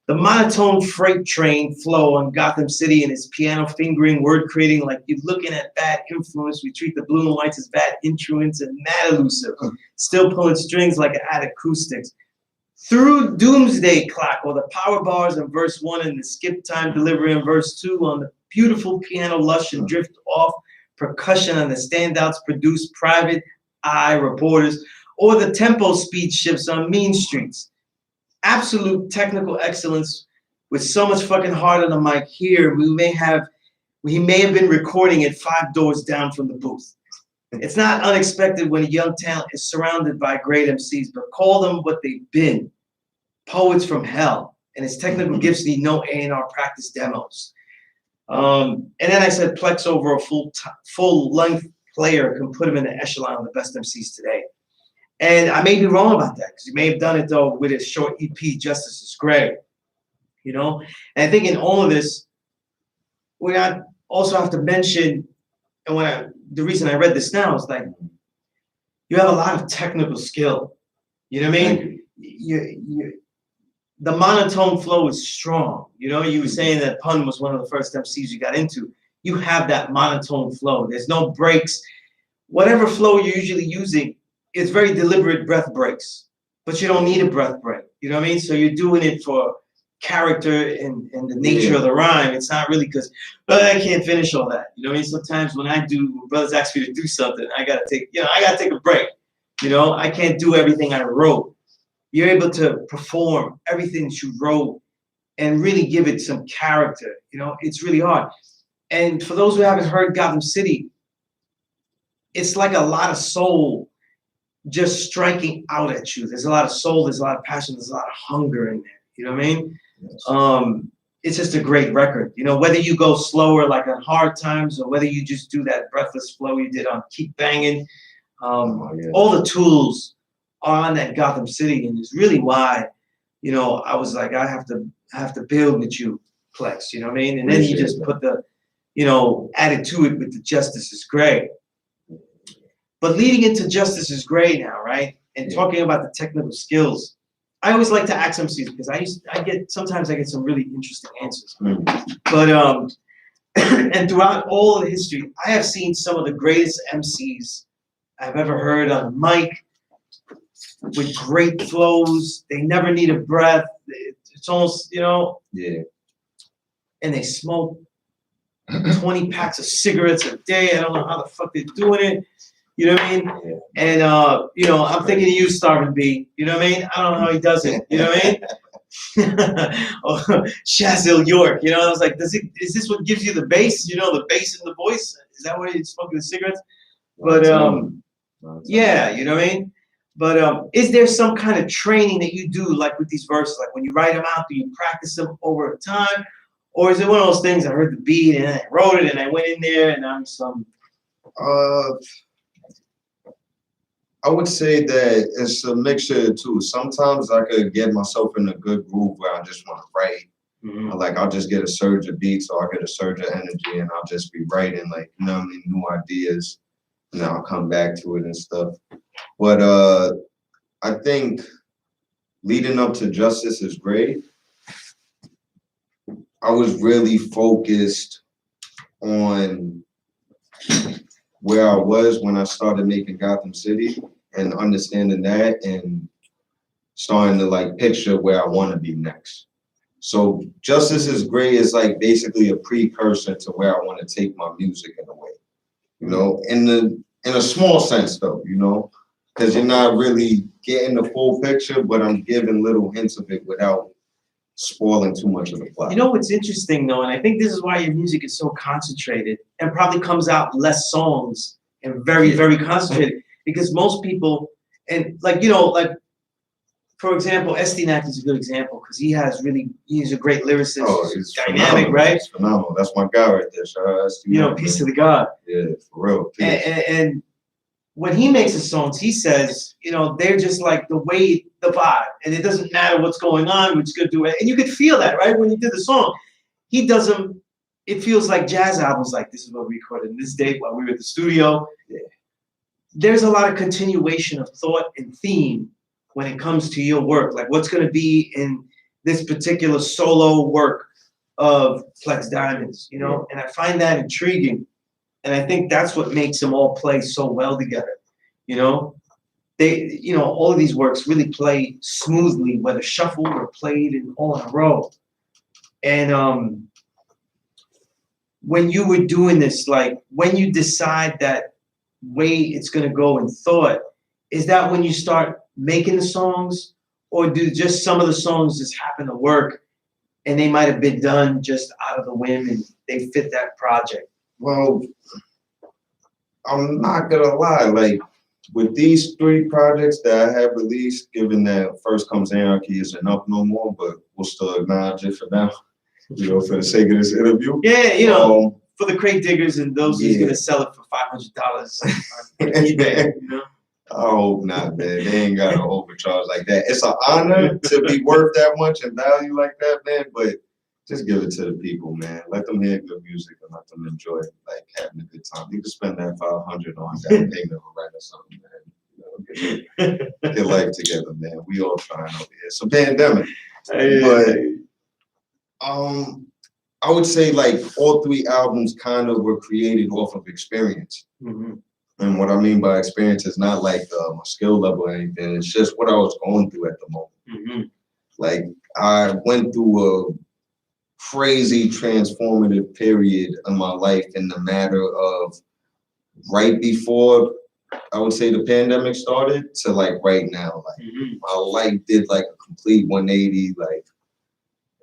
The monotone freight train flow on Gotham City and his piano fingering, word creating, like you're looking at bad influence. We treat the blue and whites as bad influence and mad elusive. Still pulling strings like it had acoustics. Through Doomsday Clock, or the power bars in verse 1 and the skip time delivery in verse 2 on the beautiful piano lush and drift off percussion on the standouts produced private eye reporters, or the tempo speed shifts on mean streets. Absolute technical excellence with so much fucking heart on the mic here. He may have been recording it 5 doors down from the booth. It's not unexpected when a young talent is surrounded by great MCs, but call them what they've been, poets from hell. And his technical gifts need no A&R practice demos. And then I said Plex over a full-length player can put him in the echelon of the best MCs today. And I may be wrong about that, because he may have done it, though, with his short EP, Justice is Gray. You know? And I think in all of this, we also have to mention, and the reason I read this now is like, you have a lot of technical skill. You know what I mean? The monotone flow is strong. You know, you were saying that Pun was one of the first MCs you got into. You have that monotone flow. There's no breaks. Whatever flow you're usually using, it's very deliberate breath breaks, but you don't need a breath break. You know what I mean? So you're doing it for character and the nature of the rhyme. It's not really because, I can't finish all that. You know what I mean? Sometimes when brothers ask me to do something, I gotta take a break. You know, I can't do everything I wrote. You're able to perform everything that you wrote and really give it some character. You know, it's really hard. And for those who haven't heard Gotham City, it's like a lot of soul just striking out at you. There's a lot of soul, there's a lot of passion, there's a lot of hunger in there. You know what I mean? Yes. It's just a great record. You know, whether you go slower like on Hard Times, or whether you just do that breathless flow you did on Keep Banging, all the tools are on that Gotham City, and it's really why, you know, I was like, I have to build with you, Plex. You know what I mean? And then you just put the, you know, added to it with the Justice is Gray. But leading into Justice is Gray now, right? And talking about the technical skills, I always like to ask MCs, because sometimes I get some really interesting answers. But and throughout all of the history, I have seen some of the greatest MCs I've ever heard on a mic with great flows. They never need a breath. It's almost, you know. Yeah. And they smoke 20 packs of cigarettes a day. I don't know how the fuck they're doing it. You know what I mean? Yeah. And, you know, I'm thinking of you, Starvin' B. You know what I mean? I don't know how he does it. You know what I mean? Shazil York. You know, I was like, is this what gives you the bass? You know, the bass in the voice? Is that why you're smoking the cigarettes? But, yeah, you know what I mean? But is there some kind of training that you do, like with these verses? Like when you write them out, do you practice them over time? Or is it one of those things, I heard the beat and I wrote it and I went in there and I'm some... I would say that it's a mixture too. Sometimes I could get myself in a good groove where I just want to write. Like I'll just get a surge of beats, or I'll get a surge of energy, and I'll just be writing, like, you know what I mean, new ideas, and then I'll come back to it and stuff. But I think leading up to Justice is Gray, I was really focused on where I was when I started making Gotham City, and understanding that and starting to like picture where I want to be next. So Justice is Gray is like basically a precursor to where I want to take my music in a way, you know, in a small sense though, you know, because you're not really getting the full picture, but I'm giving little hints of it without spoiling too much of the plot. You know what's interesting though, and I think this is why your music is so concentrated and probably comes out less songs and very, very concentrated. Because most people, and like, you know, like, for example, S.STREET is a good example because he's a great lyricist, He's dynamic, phenomenal. right? He's phenomenal. That's my guy right there. Shout out S.STREET. You know, peace to the God. Yeah, for real. Peace. And when he makes his songs, he says, you know, they're just like the vibe, and it doesn't matter what's going on, we're just gonna do it. And you could feel that, right? When he did the song, he doesn't, it feels like jazz albums, like this is what we recorded in this date while we were at the studio. Yeah. There's a lot of continuation of thought and theme when it comes to your work, like what's gonna be in this particular solo work of Plex Diamonds, you know? And I find that intriguing. And I think that's what makes them all play so well together, you know? They, you know, all of these works really play smoothly, whether shuffled or played all in a row. And when you were doing this, like when you decide that way it's gonna go in thought, is that when you start making the songs, or do just some of the songs just happen to work and they might have been done just out of the whim and they fit that project? Well, I'm not gonna lie, like with these 3 projects that I have released, given that First Comes Anarchy isn't up no more, but we'll still acknowledge it for now, you know, for the sake of this interview. Yeah, you know, for the crate diggers and those who's gonna sell it for $500 on eBay, you know? I hope not, man. They ain't got an overcharge like that. It's an honor to be worth that much and value like that, man, but just give it to the people, man. Let them hear good music and let them enjoy it, like having a good time. You can spend that $500 on down payment or rent or something, man. You know, get life together, man. We all trying over here. It's a pandemic. But I would say like all 3 albums kind of were created off of experience. Mm-hmm. And what I mean by experience is not like my skill level or anything. It's just what I was going through at the moment. Mm-hmm. Like I went through a crazy transformative period in my life in the matter of right before I would say the pandemic started to like right now. Like my life did like a complete 180, like,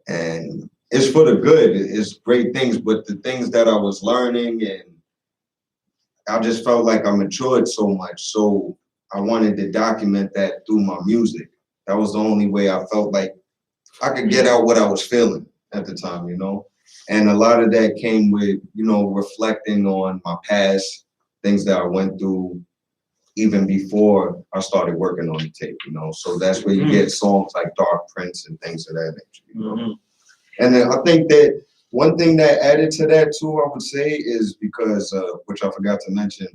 and it's for the good. It's great things, but the things that I was learning, and I just felt like I matured so much. So I wanted to document that through my music. That was the only way I felt like I could get out what I was feeling at the time, you know? And a lot of that came with, you know, reflecting on my past, things that I went through even before I started working on the tape, you know? So that's where you get songs like Dark Prince and things of that nature, you know? And then I think that one thing that added to that too, I would say, is because, which I forgot to mention,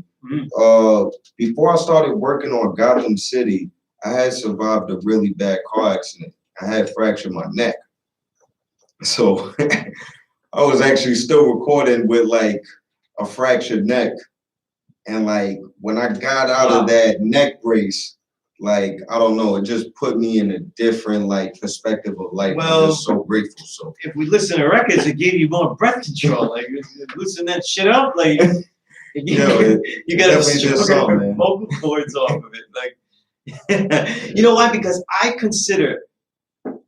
before I started working on Gotham City, I had survived a really bad car accident. I had fractured my neck. So I was actually still recording with like a fractured neck. And like when I got out of that neck brace, like, I don't know, it just put me in a different like perspective of life. Well, I'm just so grateful. So if we listen to records, it gave you more breath control. Like loosen that shit up, like you gotta stronger vocal cords off of it. Like you know why? Because I consider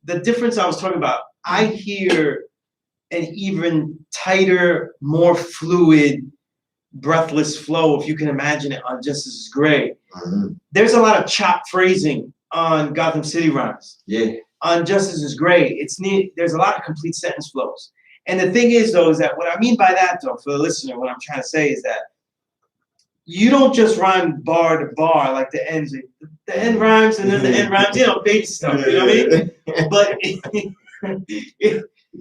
the difference I was talking about. I hear an even tighter, more fluid, breathless flow, if you can imagine it, on Justice is Gray. There's a lot of chopped phrasing on Gotham City Rhymes. Yeah. On Justice is Gray, it's neat. There's a lot of complete sentence flows. And the thing is, though, is that what I mean by that, though, for the listener, what I'm trying to say is that you don't just rhyme bar to bar like the ends. The end rhymes and then the end rhymes, you know, baby stuff, you know what I mean? But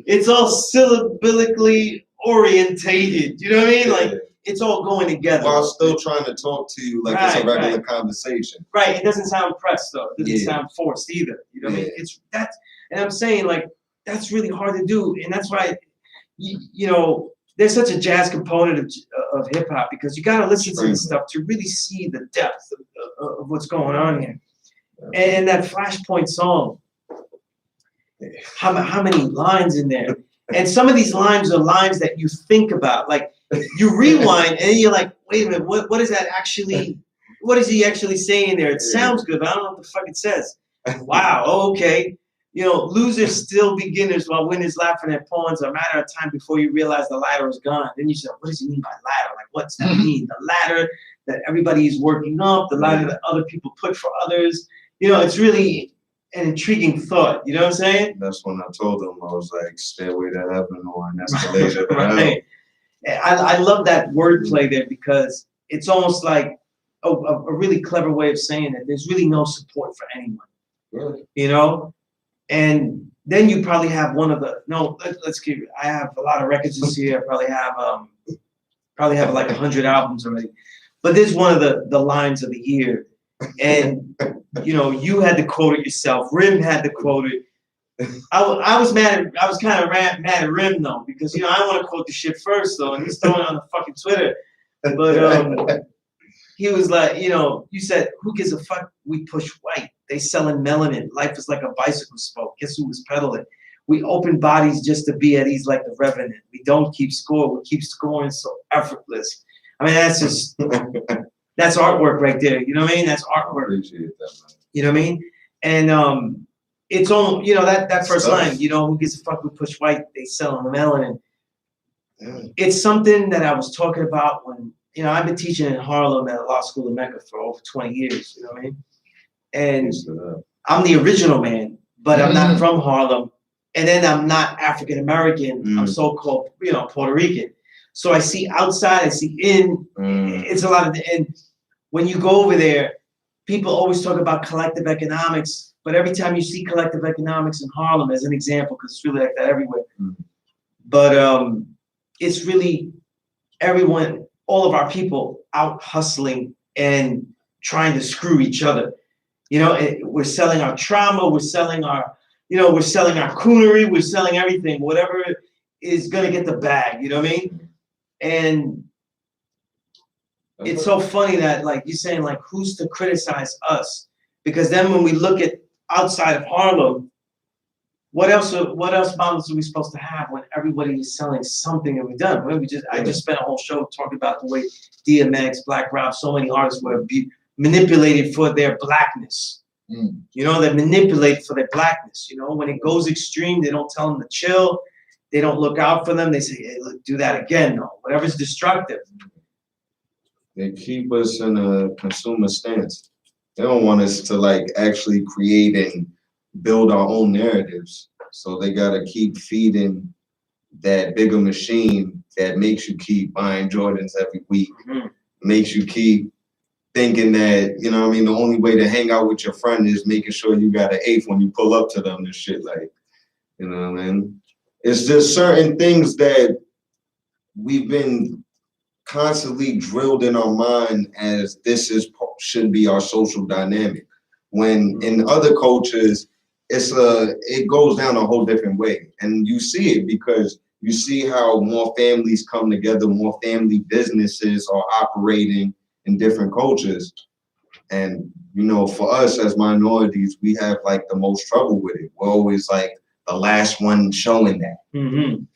it's all syllabically orientated, you know what I mean? Like, it's all going together. While still trying to talk to you like it's a regular conversation. Right, it doesn't sound pressed though. It doesn't sound forced either. You know what I mean? It's that's, and I'm saying like that's really hard to do, and that's why you know there's such a jazz component of hip hop, because you got to listen to this stuff to really see the depth of what's going on here. And that Flashpoint song, how many lines in there? And some of these lines are lines that you think about, like. You rewind and you're like, wait a minute, what is that actually? What is he actually saying there? It sounds good, but I don't know what the fuck it says. Wow, okay. losers still beginners while winners laughing at pawns. A matter of time before you realize the ladder is gone. Then you say, what does he mean by ladder? Like, what's that mean? The ladder that everybody is working up, the ladder that other people put for others. It's really an intriguing thought. You know what I'm saying? That's when I told him, I was like, stairway to heaven or an escalator to hell. Right. I love that wordplay there because it's almost like a really clever way of saying that there's really no support for anyone. Really? And then you probably have one of the let's keep it. I have a lot of records this year. I probably have like 100 albums already. But there's one of the lines of the year. And you had to quote it yourself. Rim had to quote it. I was mad at, I was kind of mad at Rim though, because I want to quote the shit first though, and he's throwing it on the fucking Twitter. But he was like, you said, who gives a fuck? We push white. They selling melanin. Life is like a bicycle spoke. Guess who was pedaling? We open bodies just to be at ease like the Revenant. We don't keep score. We keep scoring so effortless. I mean, that's just, that's artwork right there. You know what I mean? That's artwork. Appreciate that, man. You know what I mean? And it's on, that first line, who gives a fuck? We push white. They selling the melanin. Yeah. It's something that I was talking about when, I've been teaching in Harlem at a law school in Mecca for over 20 years, you know what I mean? And I'm the original man, but I'm not from Harlem. And then I'm not African-American, I'm so-called, Puerto Rican. So I see outside, I see in, it's a lot of, and when you go over there, people always talk about collective economics, but every time you see collective economics in Harlem as an example, because it's really like that everywhere. But it's really everyone, all of our people out hustling and trying to screw each other. We're selling our trauma, we're selling our, we're selling our coonery, we're selling everything, whatever is gonna get the bag, you know what I mean? And it's so funny that like you're saying like who's to criticize us? Because then when we look at outside of Harlem, what else models are we supposed to have when everybody is selling something that we've done? I just spent a whole show talking about the way DMX, Black Rob, so many artists were manipulated for their blackness. They're manipulated for their blackness. When it goes extreme, they don't tell them to chill. They don't look out for them. They say, hey, look, do that again. No, whatever's destructive. They keep us in a consumer stance. They don't want us to like actually create and build our own narratives. So they gotta keep feeding that bigger machine that makes you keep buying Jordans every week, makes you keep thinking that, the only way to hang out with your friend is making sure you got an eighth when you pull up to them and shit, like, It's just certain things that we've been constantly drilled in our mind as should be our social dynamic. When in other cultures, it goes down a whole different way. And you see it because you see how more families come together, more family businesses are operating in different cultures. And, for us as minorities, we have like the most trouble with it. We're always like the last one showing that.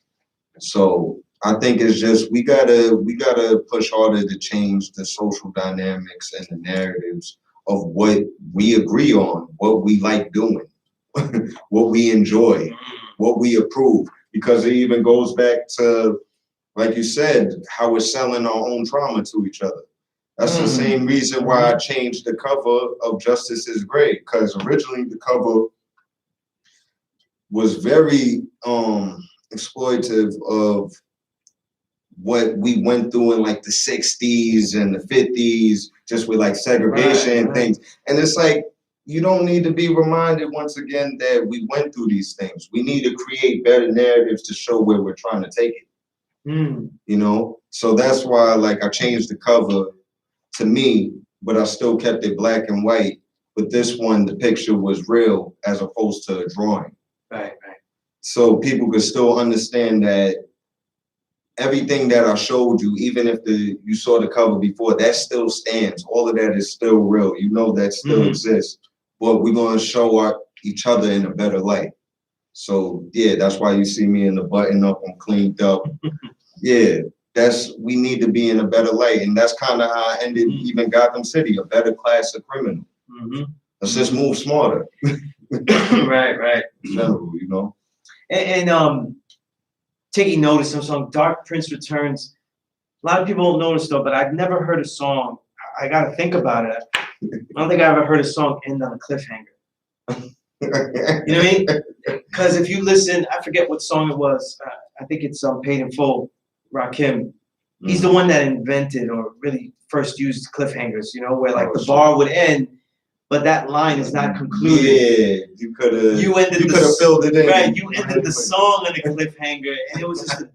So I think it's just, we gotta push harder to change the social dynamics and the narratives of what we agree on, what we like doing, what we enjoy, what we approve, because it even goes back to, like you said, how we're selling our own trauma to each other. That's the same reason why I changed the cover of Justice is Great, because originally the cover was very exploitive of what we went through in like the 60s and the 50s, just with like segregation and things. And it's like, you don't need to be reminded once again that we went through these things. We need to create better narratives to show where we're trying to take it. So that's why like I changed the cover to me, but I still kept it black and white. But this one, the picture was real as opposed to a drawing. Right. So people could still understand that everything that I showed you, even if you saw the cover before, that still stands. All of that is still real. That still exists. But we're going to show each other in a better light. So yeah, that's why you see me in the button up and cleaned up. Yeah, we need to be in a better light. And that's kind of how I ended even Gotham City, a better class of criminal. Let's just move smarter. Right. in general, you know. And taking notice of song Dark Prince Returns. A lot of people don't notice though, but I've never heard a song. I gotta think about it. I don't think I ever heard a song end on a cliffhanger. You know what I mean? Because if you listen, I forget what song it was. I think it's Paid in Full, Rakim. He's the one that invented or really first used cliffhangers, you know, where like the bar would end, but that line is not concluded. Yeah, you could have filled it in. Right, you ended the song on a cliffhanger, and it was just the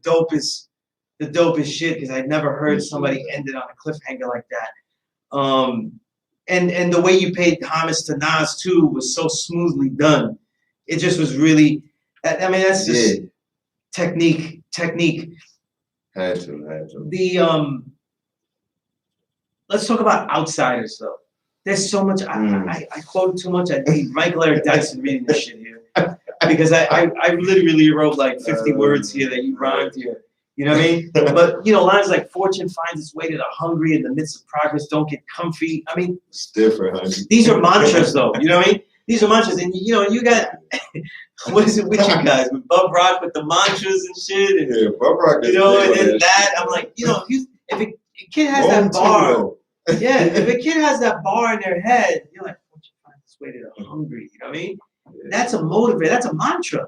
dopest shit, because I'd never heard somebody end it on a cliffhanger like that. And the way you paid homage to Nas too was so smoothly done. It just was really, I mean, that's just technique. Had to. Let's talk about outsiders though. There's so much. I quoted too much. I need Michael Eric Dyson reading this shit here, because I literally wrote like 50 words here that you rhymed here. You know what I mean? But you know, lines like "Fortune finds its way to the hungry in the midst of progress. Don't get comfy." I mean, it's different, honey. These are mantras, though. You know what I mean? These are mantras, and you know, you got what is it with you guys? With Bub Rock with the mantras and shit, and yeah, Bub Rock. You know, and then that I'm like, you know, if a kid has that bar, yeah, if a kid has that bar in their head, you're like, "Fortune finds its way to the hungry." You know what I mean? That's a motivator. That's a mantra.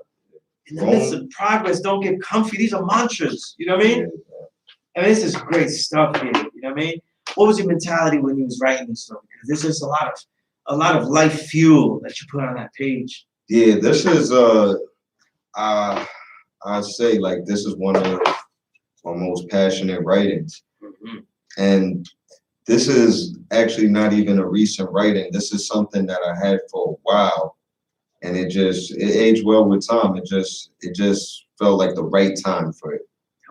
In the midst of progress, don't get comfy. These are mantras. You know what I mean? I mean, this is great stuff here. You know what I mean? What was your mentality when you was writing this stuff? Because this is a lot of life fuel that you put on that page. Yeah, this is I say like this is one of my most passionate writings, and this is actually not even a recent writing. This is something that I had for a while. And it aged well with time. It just felt like the right time for it.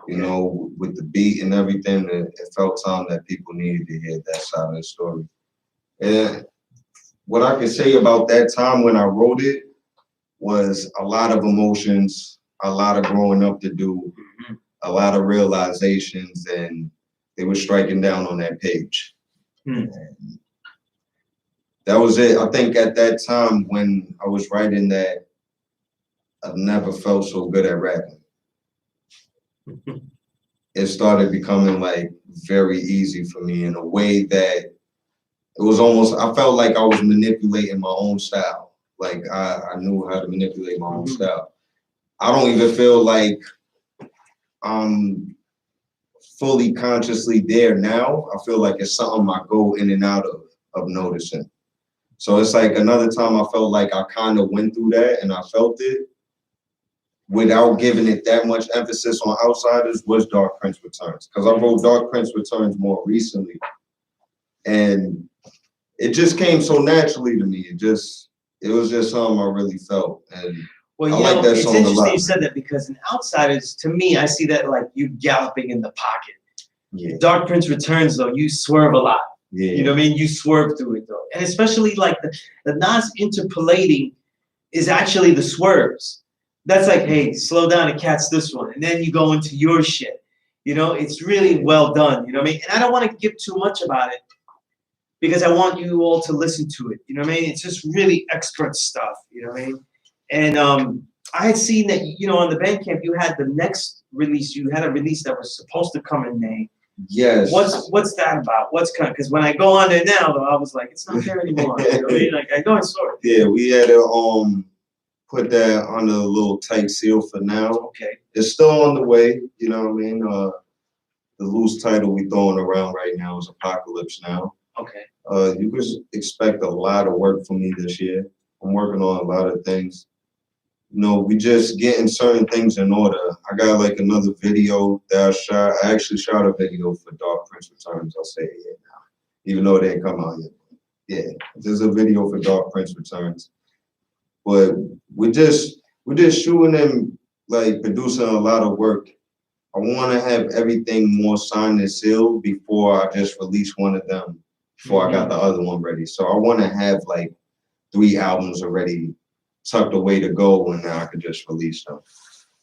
You know, with the beat and everything, it felt time that people needed to hear that side of the story. And what I can say about that time when I wrote it was a lot of emotions, a lot of growing up to do, a lot of realizations, and they were striking down on that page. That was it. I think at that time when I was writing that, I've never felt so good at rapping. It started becoming like very easy for me in a way that it was almost, I felt like I was manipulating my own style. Like I knew how to manipulate my own style. I don't even feel like I'm fully consciously there now. I feel like it's something I go in and out of noticing. So it's like another time I felt like I kind of went through that and I felt it without giving it that much emphasis on outsiders was Dark Prince Returns. Because I wrote Dark Prince Returns more recently. And it just came so naturally to me. It was just something I really felt. And well, I like that it's song a interesting lot. you said that, because in Outsiders, to me, I see that like you galloping in the pocket. Yeah. Dark Prince Returns, though, you swerve a lot. Yeah. You know what I mean? You swerve through it, though. And especially like the Nas interpolating is actually the swerves. That's like, hey, slow down and catch this one. And then you go into your shit. You know, it's really well done. You know what I mean? And I don't want to give too much about it, because I want you all to listen to it. You know what I mean? It's just really expert stuff. You know what I mean? And I had seen that, you know, on the Bandcamp, you had the next release. You had a release that was supposed to come in May. Yes. What's that about? What's kind? Because when I go on there now, though, I was like, it's not there anymore. You know what I mean? Like I go and saw it. Yeah, we had to put that under a little tight seal for now. Okay. It's still on the way. You know what I mean? The loose title we throwing around right now is Apocalypse Now. Okay. You could expect a lot of work from me this year. I'm working on a lot of things. You know, we just getting certain things in order. I got like another video that I shot. I actually shot a video for Dark Prince Returns. I'll say it here now, even though it didn't come out yet. Yeah, there's a video for Dark Prince Returns. But we're just shooting and like producing a lot of work. I want to have everything more signed and sealed before I just release one of them, before I got the other one ready. So I want to have like 3 albums already tucked away to go, and now I could just release them.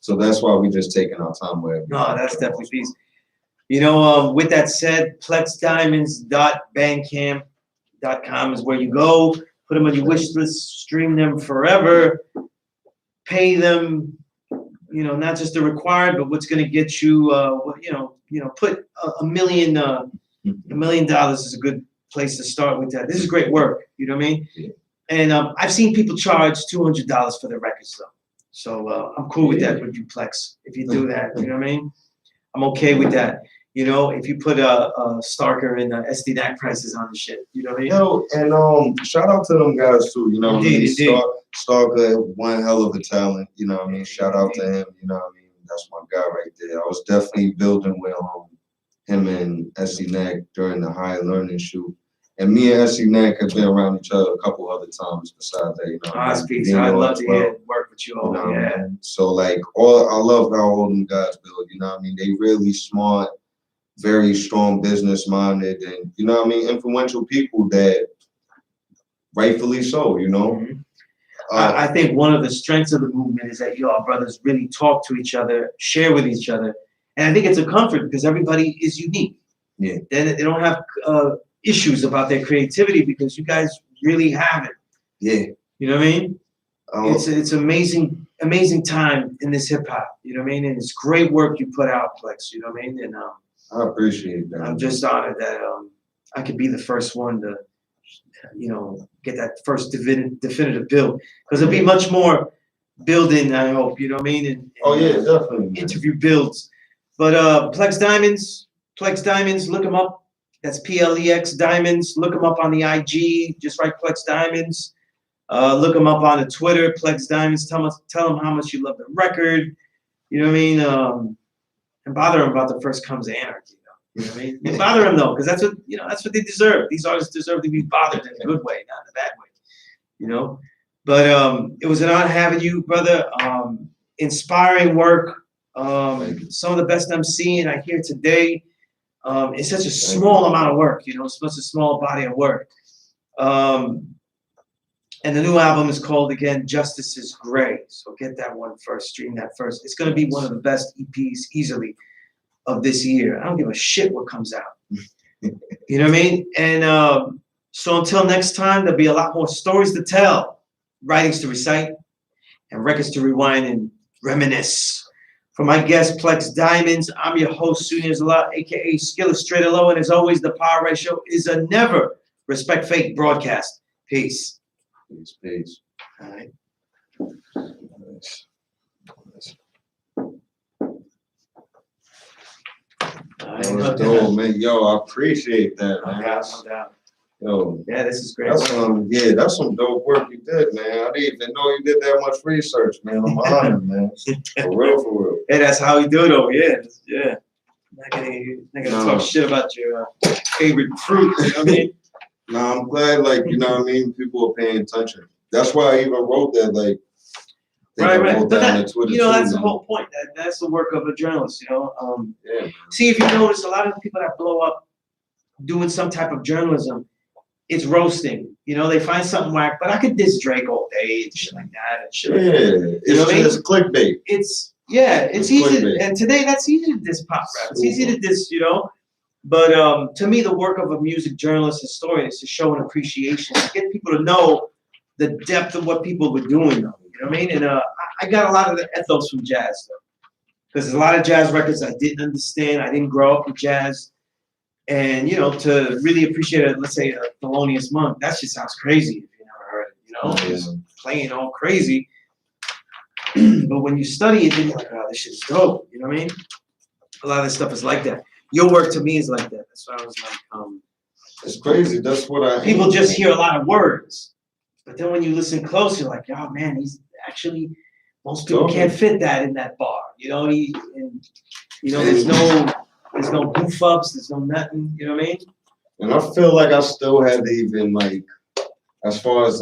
So that's why we just taking our time with. No, that's definitely peace. You know, with that said, plexdiamonds.bandcamp.com is where you go. put them on your wish list, stream them forever, pay them, not just the required, but what's going to get you, put $1 million is a good place to start with that. This is great work, you know what I mean? Yeah. And I've seen people charge $200 for their records though. So I'm cool with that with you, Plex. If you do that, you know what I mean? I'm okay with that. If you put Starker and SDNAC prices on the shit, you know what I mean? Yo, and shout out to them guys too, you know what I mean? Indeed. Starker, one hell of a talent, you know what I mean? Shout out to him, you know what I mean? That's my guy right there. I was definitely building with him and SDNAC during the high learning shoot. And me and SDNAC have been around each other a couple other times besides that, you know. I'd love to work with you all, yeah. So like, I love how all them guys build, you know what I mean? They really smart, very strong business minded, and you know what I mean, influential people that rightfully so, you know. Mm-hmm. I think one of the strengths of the movement is that y'all brothers really talk to each other, share with each other, and I think it's a comfort because everybody is unique. Yeah. They don't have issues about their creativity because you guys really have it. Yeah. You know what I mean? It's amazing time in this hip hop. You know what I mean? And it's great work you put out, Plex. You know what I mean? And I appreciate that. I'm just honored that I could be the first one to, get that first definitive build. Because it'll be much more building, I hope, you know what I mean? And Definitely. Interview builds. But Plex Diamonds, look them up. That's PLEX Diamonds. Look them up on the IG. Just write Plex Diamonds. Look them up on the Twitter, Plex Diamonds. Tell them how much you love the record. You know what I mean? And bother them about the first comes anarchy. You know what I mean? And bother them though, because that's what they deserve. These artists deserve to be bothered in a good way, not in a bad way. But it was an honor having you, brother. Inspiring work. Some of the best I'm seeing I hear today. It's such a small amount of work, it's such a small body of work. And the new album is called, again, Justice is Gray. So get that one first, stream that first. It's going to be one of the best EPs easily of this year. I don't give a shit what comes out. You know what I mean? And so until next time, there'll be a lot more stories to tell, writings to recite, and records to rewind and reminisce. For my guest, Plex Diamonds, I'm your host, Sunir Zala, a.k.a. Skilla Straight Low, and as always, the power ratio is a never respect fake broadcast. Peace. Peace. All right. That was dope, man. Yo, I appreciate that, man. No doubt. Yo, yeah, this is great. That's some dope work you did, man. I didn't even know you did that much research, man. I'm honored, man. For real. Hey, that's how we do it over here. Yeah. Not gonna talk shit about your favorite fruit. You know what I mean? No, I'm glad, you know what I mean? People are paying attention. That's why I even wrote that, Right. But that's the whole point. That's the work of a journalist, Yeah. See, if you notice, a lot of the people that blow up doing some type of journalism, it's roasting. They find something whack, but I could diss Drake all day and shit like that and shit. It's just clickbait. It's easy. Clickbait. And today, that's easy to diss pop rap. It's easy to diss, But to me, the work of a music journalist historian is to show an appreciation, to get people to know the depth of what people were doing, though. You know what I mean? And I got a lot of the ethos from jazz, though. Because there's a lot of jazz records I didn't understand. I didn't grow up with jazz. And, to really appreciate it, let's say a Thelonious Monk, that shit sounds crazy if you never heard it, Just playing all crazy. But when you study it, then you're like, oh, this shit's dope. You know what I mean? A lot of this stuff is like that. Your work to me is like that. That's why I was like, it's crazy. That's what people just hear a lot of words. But then when you listen close, you're like, oh man, he's actually, most people can't fit that in that bar. There's no goof ups, there's no nothing, you know what I mean? And I feel like I still had to even as far as